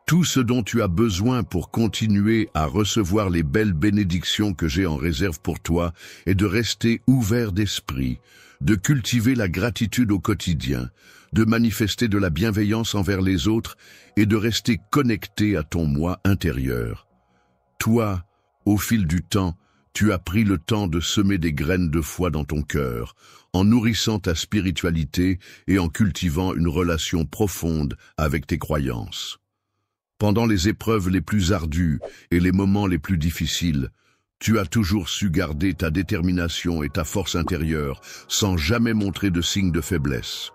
Tout ce dont tu as besoin pour continuer à recevoir les belles bénédictions que j'ai en réserve pour toi est de rester ouvert d'esprit, de cultiver la gratitude au quotidien, de manifester de la bienveillance envers les autres et de rester connecté à ton moi intérieur. Toi, au fil du temps, tu as pris le temps de semer des graines de foi dans ton cœur, en nourrissant ta spiritualité et en cultivant une relation profonde avec tes croyances. Pendant les épreuves les plus ardues et les moments les plus difficiles, tu as toujours su garder ta détermination et ta force intérieure sans jamais montrer de signes de faiblesse.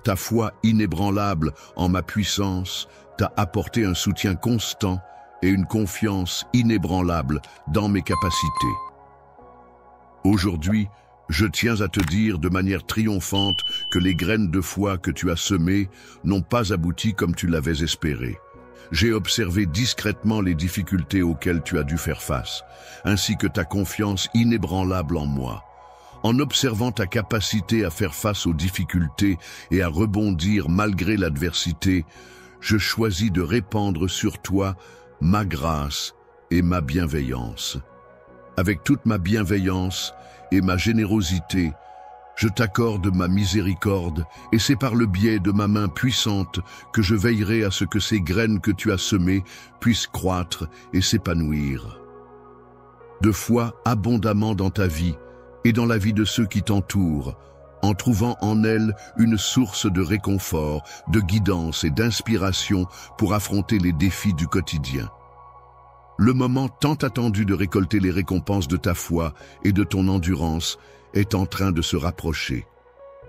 Ta foi inébranlable en ma puissance t'a apporté un soutien constant et une confiance inébranlable dans mes capacités. Aujourd'hui, je tiens à te dire de manière triomphante que les graines de foi que tu as semées n'ont pas abouti comme tu l'avais espéré. J'ai observé discrètement les difficultés auxquelles tu as dû faire face, ainsi que ta confiance inébranlable en moi. En observant ta capacité à faire face aux difficultés et à rebondir malgré l'adversité, je choisis de répandre sur toi ma grâce et ma bienveillance. Avec toute ma bienveillance et ma générosité, je t'accorde ma miséricorde et c'est par le biais de ma main puissante que je veillerai à ce que ces graines que tu as semées puissent croître et s'épanouir. De foi abondamment dans ta vie et dans la vie de ceux qui t'entourent, en trouvant en elles une source de réconfort, de guidance et d'inspiration pour affronter les défis du quotidien. Le moment tant attendu de récolter les récompenses de ta foi et de ton endurance est en train de se rapprocher.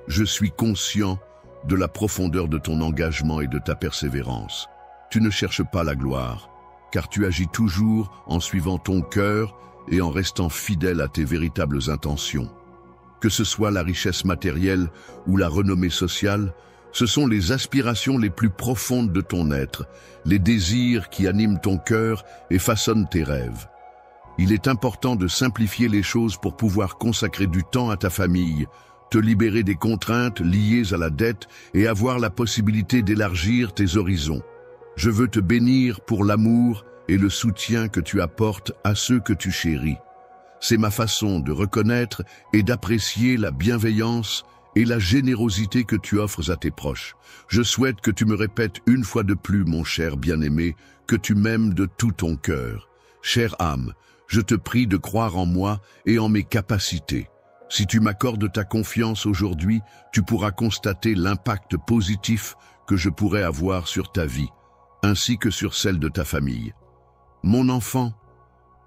Je suis conscient de la profondeur de ton engagement et de ta persévérance. Tu ne cherches pas la gloire, car tu agis toujours en suivant ton cœur et en restant fidèle à tes véritables intentions. Que ce soit la richesse matérielle ou la renommée sociale, ce sont les aspirations les plus profondes de ton être, les désirs qui animent ton cœur et façonnent tes rêves. Il est important de simplifier les choses pour pouvoir consacrer du temps à ta famille, te libérer des contraintes liées à la dette et avoir la possibilité d'élargir tes horizons. Je veux te bénir pour l'amour et le soutien que tu apportes à ceux que tu chéris. C'est ma façon de reconnaître et d'apprécier la bienveillance et la générosité que tu offres à tes proches. Je souhaite que tu me répètes une fois de plus, mon cher bien-aimé, que tu m'aimes de tout ton cœur. Chère âme, je te prie de croire en moi et en mes capacités. Si tu m'accordes ta confiance aujourd'hui, tu pourras constater l'impact positif que je pourrais avoir sur ta vie, ainsi que sur celle de ta famille. Mon enfant,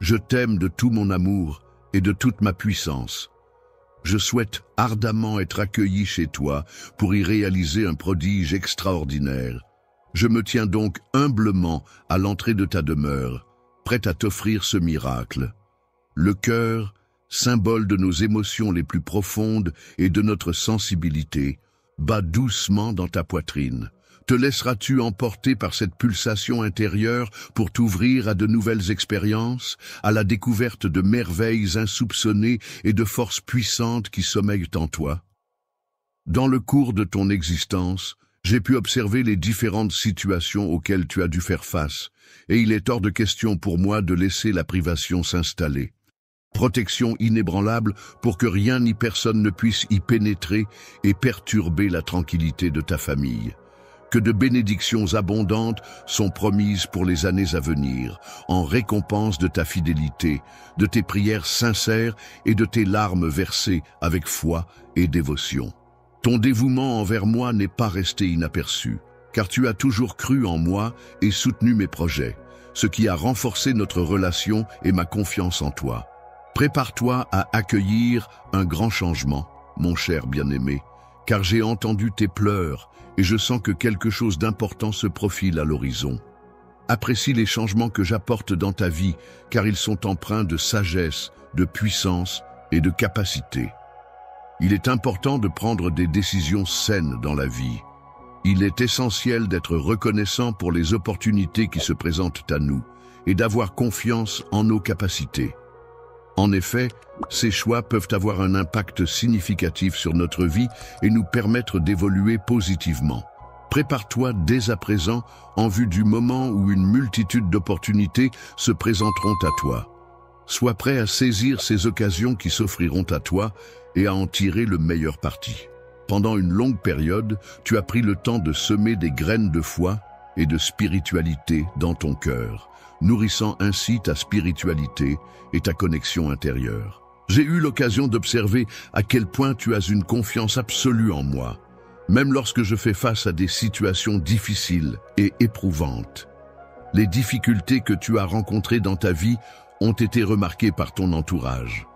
je t'aime de tout mon amour et de toute ma puissance. Je souhaite ardemment être accueilli chez toi pour y réaliser un prodige extraordinaire. Je me tiens donc humblement à l'entrée de ta demeure, prête à t'offrir ce miracle. Le cœur, symbole de nos émotions les plus profondes et de notre sensibilité, bat doucement dans ta poitrine. Te laisseras-tu emporter par cette pulsation intérieure pour t'ouvrir à de nouvelles expériences, à la découverte de merveilles insoupçonnées et de forces puissantes qui sommeillent en toi? Dans le cours de ton existence, j'ai pu observer les différentes situations auxquelles tu as dû faire face, et il est hors de question pour moi de laisser la privation s'installer. Protection inébranlable pour que rien ni personne ne puisse y pénétrer et perturber la tranquillité de ta famille. Que de bénédictions abondantes sont promises pour les années à venir, en récompense de ta fidélité, de tes prières sincères et de tes larmes versées avec foi et dévotion. Ton dévouement envers moi n'est pas resté inaperçu, car tu as toujours cru en moi et soutenu mes projets, ce qui a renforcé notre relation et ma confiance en toi. Prépare-toi à accueillir un grand changement, mon cher bien-aimé, car j'ai entendu tes pleurs et je sens que quelque chose d'important se profile à l'horizon. Apprécie les changements que j'apporte dans ta vie, car ils sont empreints de sagesse, de puissance et de capacité. Il est important de prendre des décisions saines dans la vie. Il est essentiel d'être reconnaissant pour les opportunités qui se présentent à nous et d'avoir confiance en nos capacités. En effet, ces choix peuvent avoir un impact significatif sur notre vie et nous permettre d'évoluer positivement. Prépare-toi dès à présent en vue du moment où une multitude d'opportunités se présenteront à toi. Sois prêt à saisir ces occasions qui s'offriront à toi et à en tirer le meilleur parti. Pendant une longue période, tu as pris le temps de semer des graines de foi et de spiritualité dans ton cœur, nourrissant ainsi ta spiritualité et ta connexion intérieure. J'ai eu l'occasion d'observer à quel point tu as une confiance absolue en moi, même lorsque je fais face à des situations difficiles et éprouvantes. Les difficultés que tu as rencontrées dans ta vie ont été remarquées par ton entourage.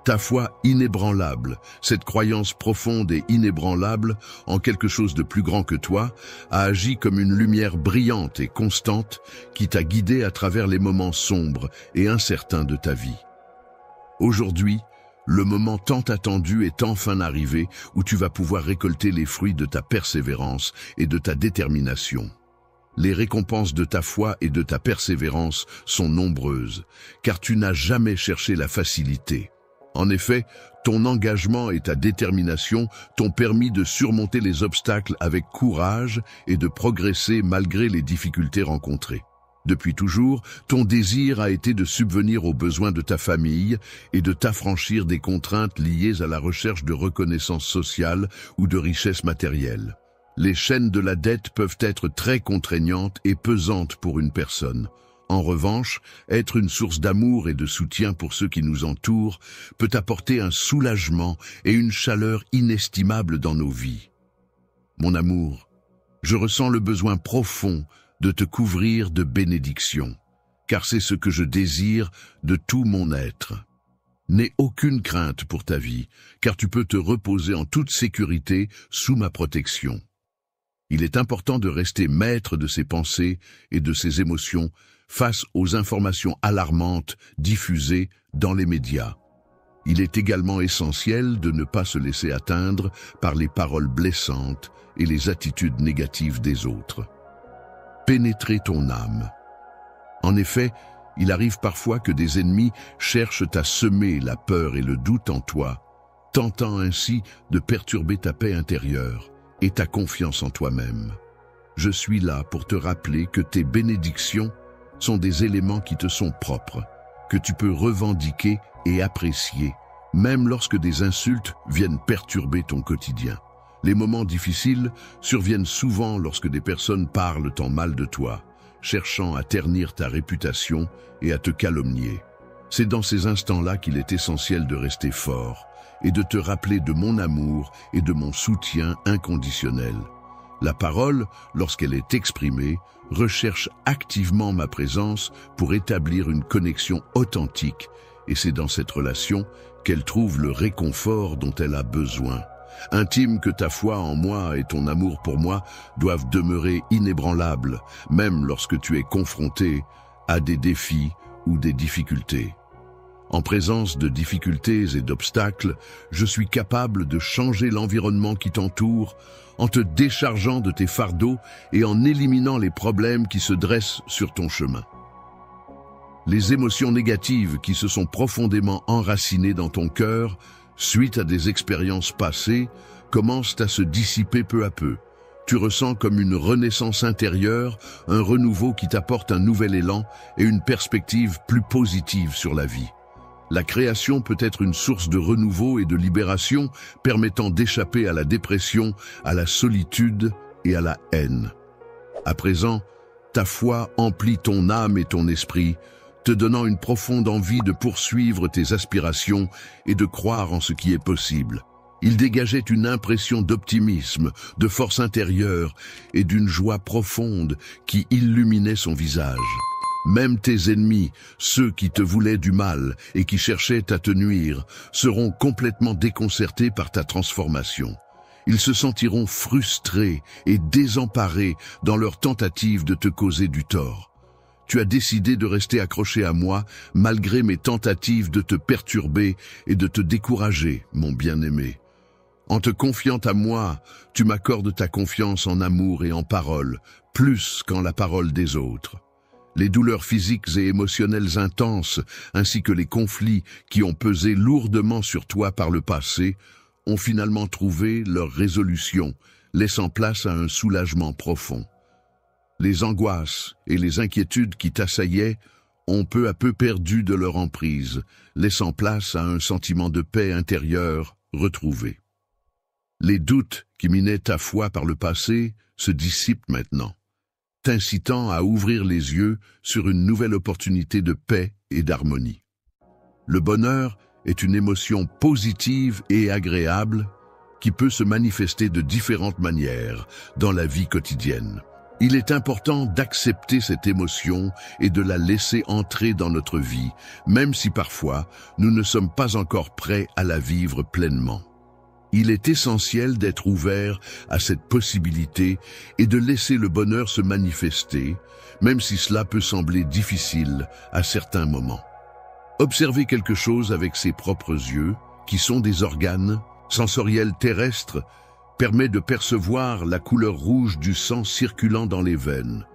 Ta foi inébranlable, cette croyance profonde et inébranlable en quelque chose de plus grand que toi, a agi comme une lumière brillante et constante qui t'a guidé à travers les moments sombres et incertains de ta vie. Aujourd'hui, le moment tant attendu est enfin arrivé où tu vas pouvoir récolter les fruits de ta persévérance et de ta détermination. Les récompenses de ta foi et de ta persévérance sont nombreuses, car tu n'as jamais cherché la facilité. En effet, ton engagement et ta détermination t'ont permis de surmonter les obstacles avec courage et de progresser malgré les difficultés rencontrées. Depuis toujours, ton désir a été de subvenir aux besoins de ta famille et de t'affranchir des contraintes liées à la recherche de reconnaissance sociale ou de richesse matérielle. Les chaînes de la dette peuvent être très contraignantes et pesantes pour une personne. En revanche, être une source d'amour et de soutien pour ceux qui nous entourent peut apporter un soulagement et une chaleur inestimables dans nos vies. Mon amour, je ressens le besoin profond de te couvrir de bénédictions, car c'est ce que je désire de tout mon être. N'aie aucune crainte pour ta vie, car tu peux te reposer en toute sécurité sous ma protection. Il est important de rester maître de ses pensées et de ses émotions face aux informations alarmantes diffusées dans les médias. Il est également essentiel de ne pas se laisser atteindre par les paroles blessantes et les attitudes négatives des autres. Pénétrer ton âme. En effet, il arrive parfois que des ennemis cherchent à semer la peur et le doute en toi, tentant ainsi de perturber ta paix intérieure et ta confiance en toi-même. Je suis là pour te rappeler que tes bénédictions sont des éléments qui te sont propres, que tu peux revendiquer et apprécier, même lorsque des insultes viennent perturber ton quotidien. Les moments difficiles surviennent souvent lorsque des personnes parlent en mal de toi, cherchant à ternir ta réputation et à te calomnier. C'est dans ces instants-là qu'il est essentiel de rester fort et de te rappeler de mon amour et de mon soutien inconditionnel. La parole, lorsqu'elle est exprimée, recherche activement ma présence pour établir une connexion authentique, et c'est dans cette relation qu'elle trouve le réconfort dont elle a besoin. Intime que ta foi en moi et ton amour pour moi doivent demeurer inébranlables, même lorsque tu es confronté à des défis ou des difficultés. En présence de difficultés et d'obstacles, je suis capable de changer l'environnement qui t'entoure en te déchargeant de tes fardeaux et en éliminant les problèmes qui se dressent sur ton chemin. Les émotions négatives qui se sont profondément enracinées dans ton cœur, suite à des expériences passées, commencent à se dissiper peu à peu. Tu ressens comme une renaissance intérieure, un renouveau qui t'apporte un nouvel élan et une perspective plus positive sur la vie. La création peut être une source de renouveau et de libération, permettant d'échapper à la dépression, à la solitude et à la haine. À présent, ta foi emplit ton âme et ton esprit, te donnant une profonde envie de poursuivre tes aspirations et de croire en ce qui est possible. Il dégageait une impression d'optimisme, de force intérieure et d'une joie profonde qui illuminait son visage. Même tes ennemis, ceux qui te voulaient du mal et qui cherchaient à te nuire, seront complètement déconcertés par ta transformation. Ils se sentiront frustrés et désemparés dans leur tentative de te causer du tort. Tu as décidé de rester accroché à moi malgré mes tentatives de te perturber et de te décourager, mon bien-aimé. En te confiant à moi, tu m'accordes ta confiance en amour et en parole, plus qu'en la parole des autres. Les douleurs physiques et émotionnelles intenses, ainsi que les conflits qui ont pesé lourdement sur toi par le passé, ont finalement trouvé leur résolution, laissant place à un soulagement profond. Les angoisses et les inquiétudes qui t'assaillaient ont peu à peu perdu de leur emprise, laissant place à un sentiment de paix intérieure retrouvé. Les doutes qui minaient ta foi par le passé se dissipent maintenant, t'incitant à ouvrir les yeux sur une nouvelle opportunité de paix et d'harmonie. Le bonheur est une émotion positive et agréable qui peut se manifester de différentes manières dans la vie quotidienne. Il est important d'accepter cette émotion et de la laisser entrer dans notre vie, même si parfois nous ne sommes pas encore prêts à la vivre pleinement. Il est essentiel d'être ouvert à cette possibilité et de laisser le bonheur se manifester, même si cela peut sembler difficile à certains moments. Observer quelque chose avec ses propres yeux, qui sont des organes sensoriels terrestres, permet de percevoir la couleur rouge du sang circulant dans les veines.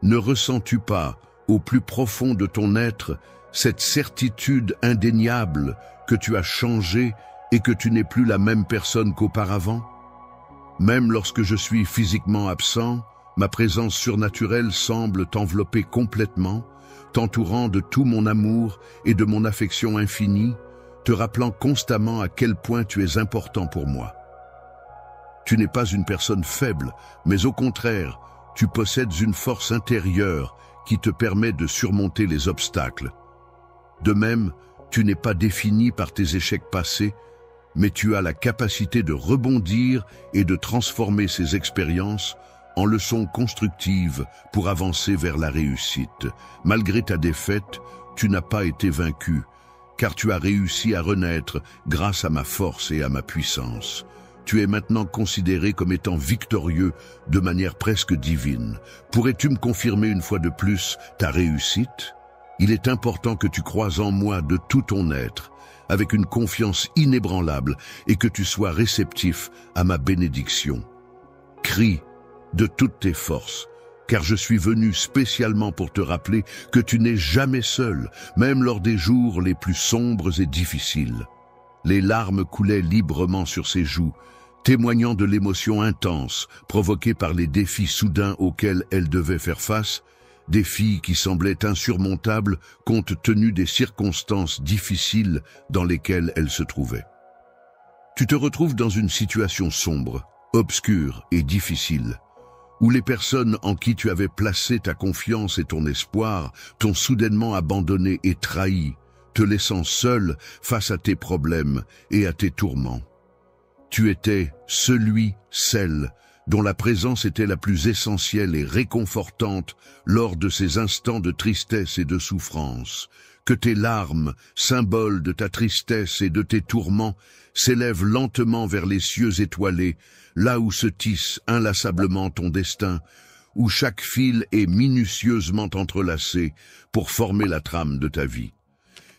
Ne ressens-tu pas, au plus profond de ton être, cette certitude indéniable que tu as changé et que tu n'es plus la même personne qu'auparavant? Même lorsque je suis physiquement absent, ma présence surnaturelle semble t'envelopper complètement, t'entourant de tout mon amour et de mon affection infinie, te rappelant constamment à quel point tu es important pour moi. Tu n'es pas une personne faible, mais au contraire, tu possèdes une force intérieure qui te permet de surmonter les obstacles. De même, tu n'es pas défini par tes échecs passés, mais tu as la capacité de rebondir et de transformer ces expériences en leçons constructives pour avancer vers la réussite. Malgré ta défaite, tu n'as pas été vaincu, car tu as réussi à renaître grâce à ma force et à ma puissance. Tu es maintenant considéré comme étant victorieux de manière presque divine. Pourrais-tu me confirmer une fois de plus ta réussite? Il est important que tu croies en moi de tout ton être, avec une confiance inébranlable, et que tu sois réceptif à ma bénédiction. Crie de toutes tes forces, car je suis venu spécialement pour te rappeler que tu n'es jamais seul, même lors des jours les plus sombres et difficiles. Les larmes coulaient librement sur ses joues, témoignant de l'émotion intense provoquée par les défis soudains auxquels elle devait faire face, défis qui semblaient insurmontables compte tenu des circonstances difficiles dans lesquelles elle se trouvait. Tu te retrouves dans une situation sombre, obscure et difficile, où les personnes en qui tu avais placé ta confiance et ton espoir t'ont soudainement abandonné et trahi, te laissant seul face à tes problèmes et à tes tourments. Tu étais celle dont la présence était la plus essentielle et réconfortante lors de ces instants de tristesse et de souffrance. Que tes larmes, symboles de ta tristesse et de tes tourments, s'élèvent lentement vers les cieux étoilés, là où se tisse inlassablement ton destin, où chaque fil est minutieusement entrelacé pour former la trame de ta vie.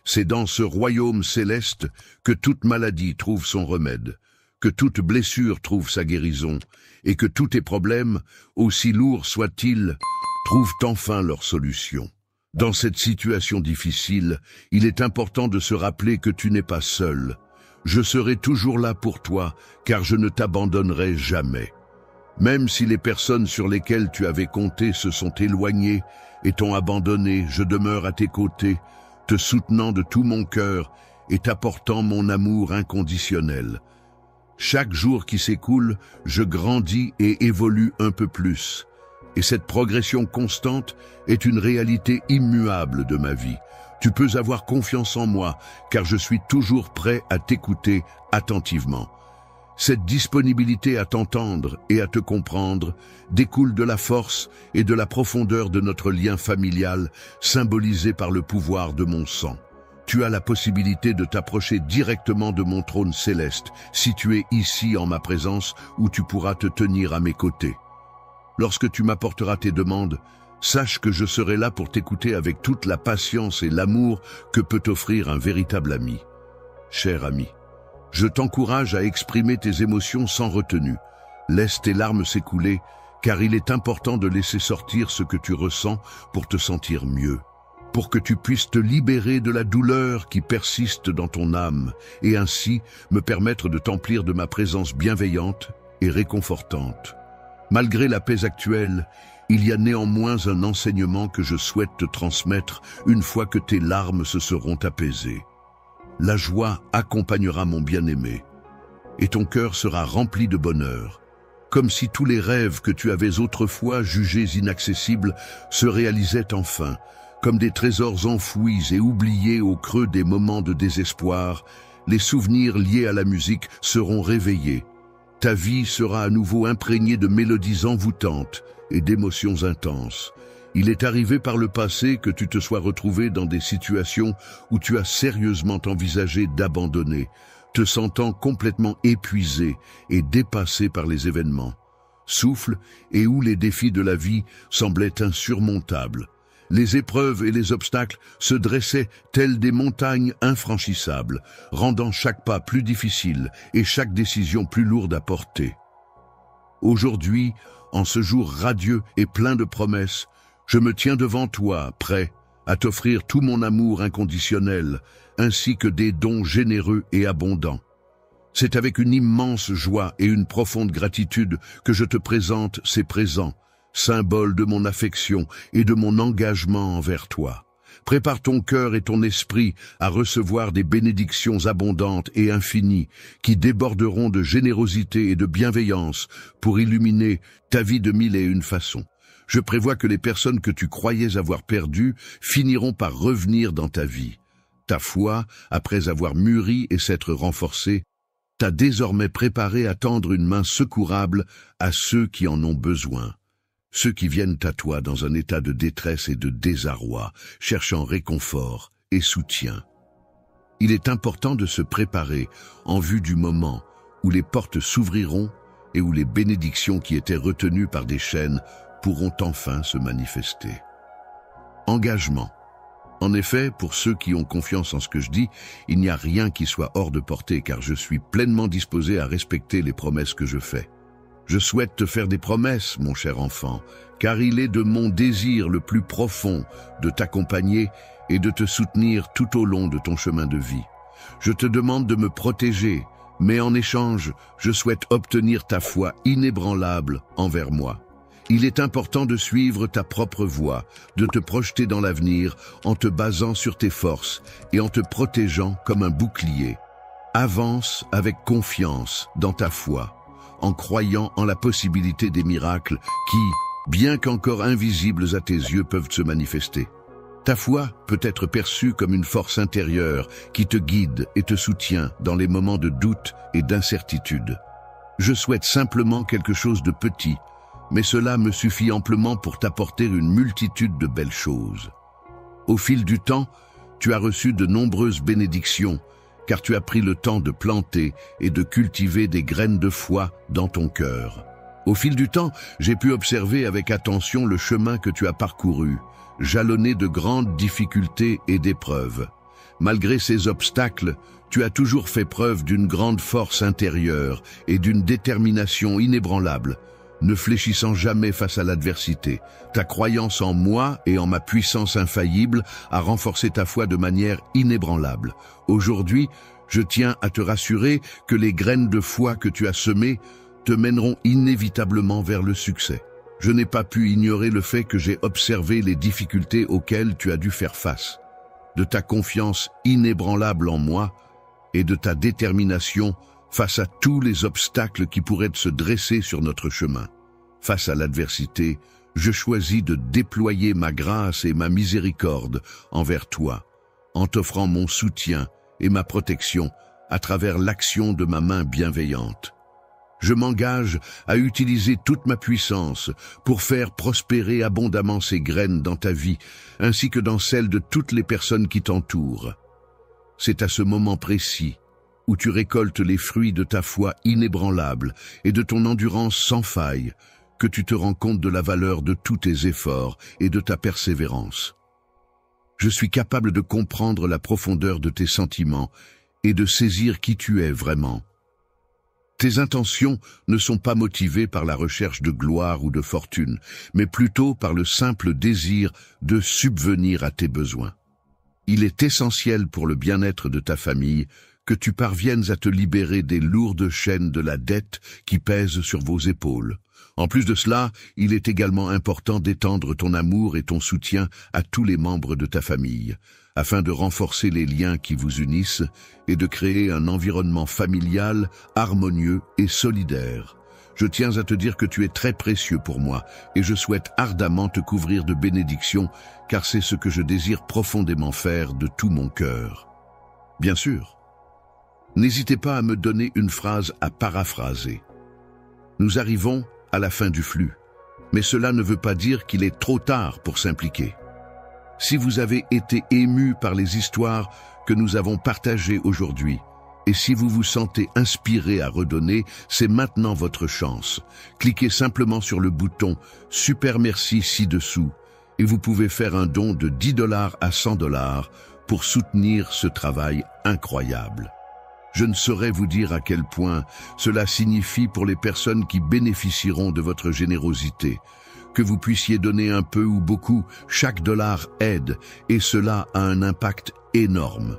C'est dans ce royaume céleste que toute maladie trouve son remède, que toute blessure trouve sa guérison, et que tous tes problèmes, aussi lourds soient-ils, trouvent enfin leur solution. Dans cette situation difficile, il est important de se rappeler que tu n'es pas seul. Je serai toujours là pour toi, car je ne t'abandonnerai jamais. Même si les personnes sur lesquelles tu avais compté se sont éloignées et t'ont abandonné, je demeure à tes côtés, te soutenant de tout mon cœur et t'apportant mon amour inconditionnel. Chaque jour qui s'écoule, je grandis et évolue un peu plus. Et cette progression constante est une réalité immuable de ma vie. Tu peux avoir confiance en moi, car je suis toujours prêt à t'écouter attentivement. Cette disponibilité à t'entendre et à te comprendre découle de la force et de la profondeur de notre lien familial, symbolisé par le pouvoir de mon sang. Tu as la possibilité de t'approcher directement de mon trône céleste, situé ici en ma présence, où tu pourras te tenir à mes côtés. Lorsque tu m'apporteras tes demandes, sache que je serai là pour t'écouter avec toute la patience et l'amour que peut t'offrir un véritable ami. Cher ami, je t'encourage à exprimer tes émotions sans retenue. Laisse tes larmes s'écouler, car il est important de laisser sortir ce que tu ressens pour te sentir mieux, pour que tu puisses te libérer de la douleur qui persiste dans ton âme, et ainsi me permettre de t'emplir de ma présence bienveillante et réconfortante. Malgré la paix actuelle, il y a néanmoins un enseignement que je souhaite te transmettre une fois que tes larmes se seront apaisées. La joie accompagnera mon bien-aimé, et ton cœur sera rempli de bonheur, comme si tous les rêves que tu avais autrefois jugés inaccessibles se réalisaient enfin, comme des trésors enfouis et oubliés au creux des moments de désespoir. Les souvenirs liés à la musique seront réveillés. Ta vie sera à nouveau imprégnée de mélodies envoûtantes et d'émotions intenses. Il est arrivé par le passé que tu te sois retrouvé dans des situations où tu as sérieusement envisagé d'abandonner, te sentant complètement épuisé et dépassé par les événements. Souffle et où les défis de la vie semblaient insurmontables. Les épreuves et les obstacles se dressaient tels des montagnes infranchissables, rendant chaque pas plus difficile et chaque décision plus lourde à porter. Aujourd'hui, en ce jour radieux et plein de promesses, je me tiens devant toi, prêt à t'offrir tout mon amour inconditionnel, ainsi que des dons généreux et abondants. C'est avec une immense joie et une profonde gratitude que je te présente ces présents, symbole de mon affection et de mon engagement envers toi. Prépare ton cœur et ton esprit à recevoir des bénédictions abondantes et infinies qui déborderont de générosité et de bienveillance pour illuminer ta vie de mille et une façons. Je prévois que les personnes que tu croyais avoir perdues finiront par revenir dans ta vie. Ta foi, après avoir mûri et s'être renforcée, t'a désormais préparé à tendre une main secourable à ceux qui en ont besoin. Ceux qui viennent à toi dans un état de détresse et de désarroi, cherchant réconfort et soutien. Il est important de se préparer en vue du moment où les portes s'ouvriront et où les bénédictions qui étaient retenues par des chaînes pourront enfin se manifester. Engagement. En effet, pour ceux qui ont confiance en ce que je dis, il n'y a rien qui soit hors de portée car je suis pleinement disposé à respecter les promesses que je fais. Je souhaite te faire des promesses, mon cher enfant, car il est de mon désir le plus profond de t'accompagner et de te soutenir tout au long de ton chemin de vie. Je te demande de me protéger, mais en échange, je souhaite obtenir ta foi inébranlable envers moi. Il est important de suivre ta propre voie, de te projeter dans l'avenir en te basant sur tes forces et en te protégeant comme un bouclier. Avance avec confiance dans ta foi, en croyant en la possibilité des miracles qui, bien qu'encore invisibles à tes yeux, peuvent se manifester. Ta foi peut être perçue comme une force intérieure qui te guide et te soutient dans les moments de doute et d'incertitude. Je souhaite simplement quelque chose de petit, mais cela me suffit amplement pour t'apporter une multitude de belles choses. Au fil du temps, tu as reçu de nombreuses bénédictions, car tu as pris le temps de planter et de cultiver des graines de foi dans ton cœur. Au fil du temps, j'ai pu observer avec attention le chemin que tu as parcouru, jalonné de grandes difficultés et d'épreuves. Malgré ces obstacles, tu as toujours fait preuve d'une grande force intérieure et d'une détermination inébranlable, ne fléchissant jamais face à l'adversité. Ta croyance en moi et en ma puissance infaillible a renforcé ta foi de manière inébranlable. Aujourd'hui, je tiens à te rassurer que les graines de foi que tu as semées te mèneront inévitablement vers le succès. Je n'ai pas pu ignorer le fait que j'ai observé les difficultés auxquelles tu as dû faire face. De ta confiance inébranlable en moi et de ta détermination face à tous les obstacles qui pourraient se dresser sur notre chemin. Face à l'adversité, je choisis de déployer ma grâce et ma miséricorde envers toi, en t'offrant mon soutien et ma protection à travers l'action de ma main bienveillante. Je m'engage à utiliser toute ma puissance pour faire prospérer abondamment ces graines dans ta vie, ainsi que dans celle de toutes les personnes qui t'entourent. C'est à ce moment précis où tu récoltes les fruits de ta foi inébranlable et de ton endurance sans faille, que tu te rends compte de la valeur de tous tes efforts et de ta persévérance. Je suis capable de comprendre la profondeur de tes sentiments et de saisir qui tu es vraiment. Tes intentions ne sont pas motivées par la recherche de gloire ou de fortune, mais plutôt par le simple désir de subvenir à tes besoins. Il est essentiel pour le bien-être de ta famille que tu parviennes à te libérer des lourdes chaînes de la dette qui pèsent sur vos épaules. En plus de cela, il est également important d'étendre ton amour et ton soutien à tous les membres de ta famille, afin de renforcer les liens qui vous unissent et de créer un environnement familial, harmonieux et solidaire. Je tiens à te dire que tu es très précieux pour moi et je souhaite ardemment te couvrir de bénédictions, car c'est ce que je désire profondément faire de tout mon cœur. Bien sûr, n'hésitez pas à me donner une phrase à paraphraser. Nous arrivons à la fin du flux, mais cela ne veut pas dire qu'il est trop tard pour s'impliquer. Si vous avez été ému par les histoires que nous avons partagées aujourd'hui, et si vous vous sentez inspiré à redonner, c'est maintenant votre chance. Cliquez simplement sur le bouton « Super merci » ci-dessous, et vous pouvez faire un don de $10 à $100 pour soutenir ce travail incroyable. Je ne saurais vous dire à quel point cela signifie pour les personnes qui bénéficieront de votre générosité. Que vous puissiez donner un peu ou beaucoup, chaque dollar aide, et cela a un impact énorme.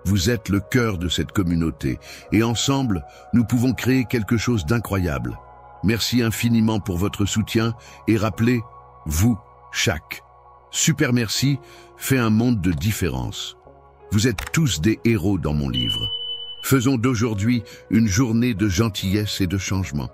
Vous êtes le cœur de cette communauté, et ensemble, nous pouvons créer quelque chose d'incroyable. Merci infiniment pour votre soutien, et rappelez, vous, chaque super merci fait un monde de différence. Vous êtes tous des héros dans mon livre. Faisons d'aujourd'hui une journée de gentillesse et de changement.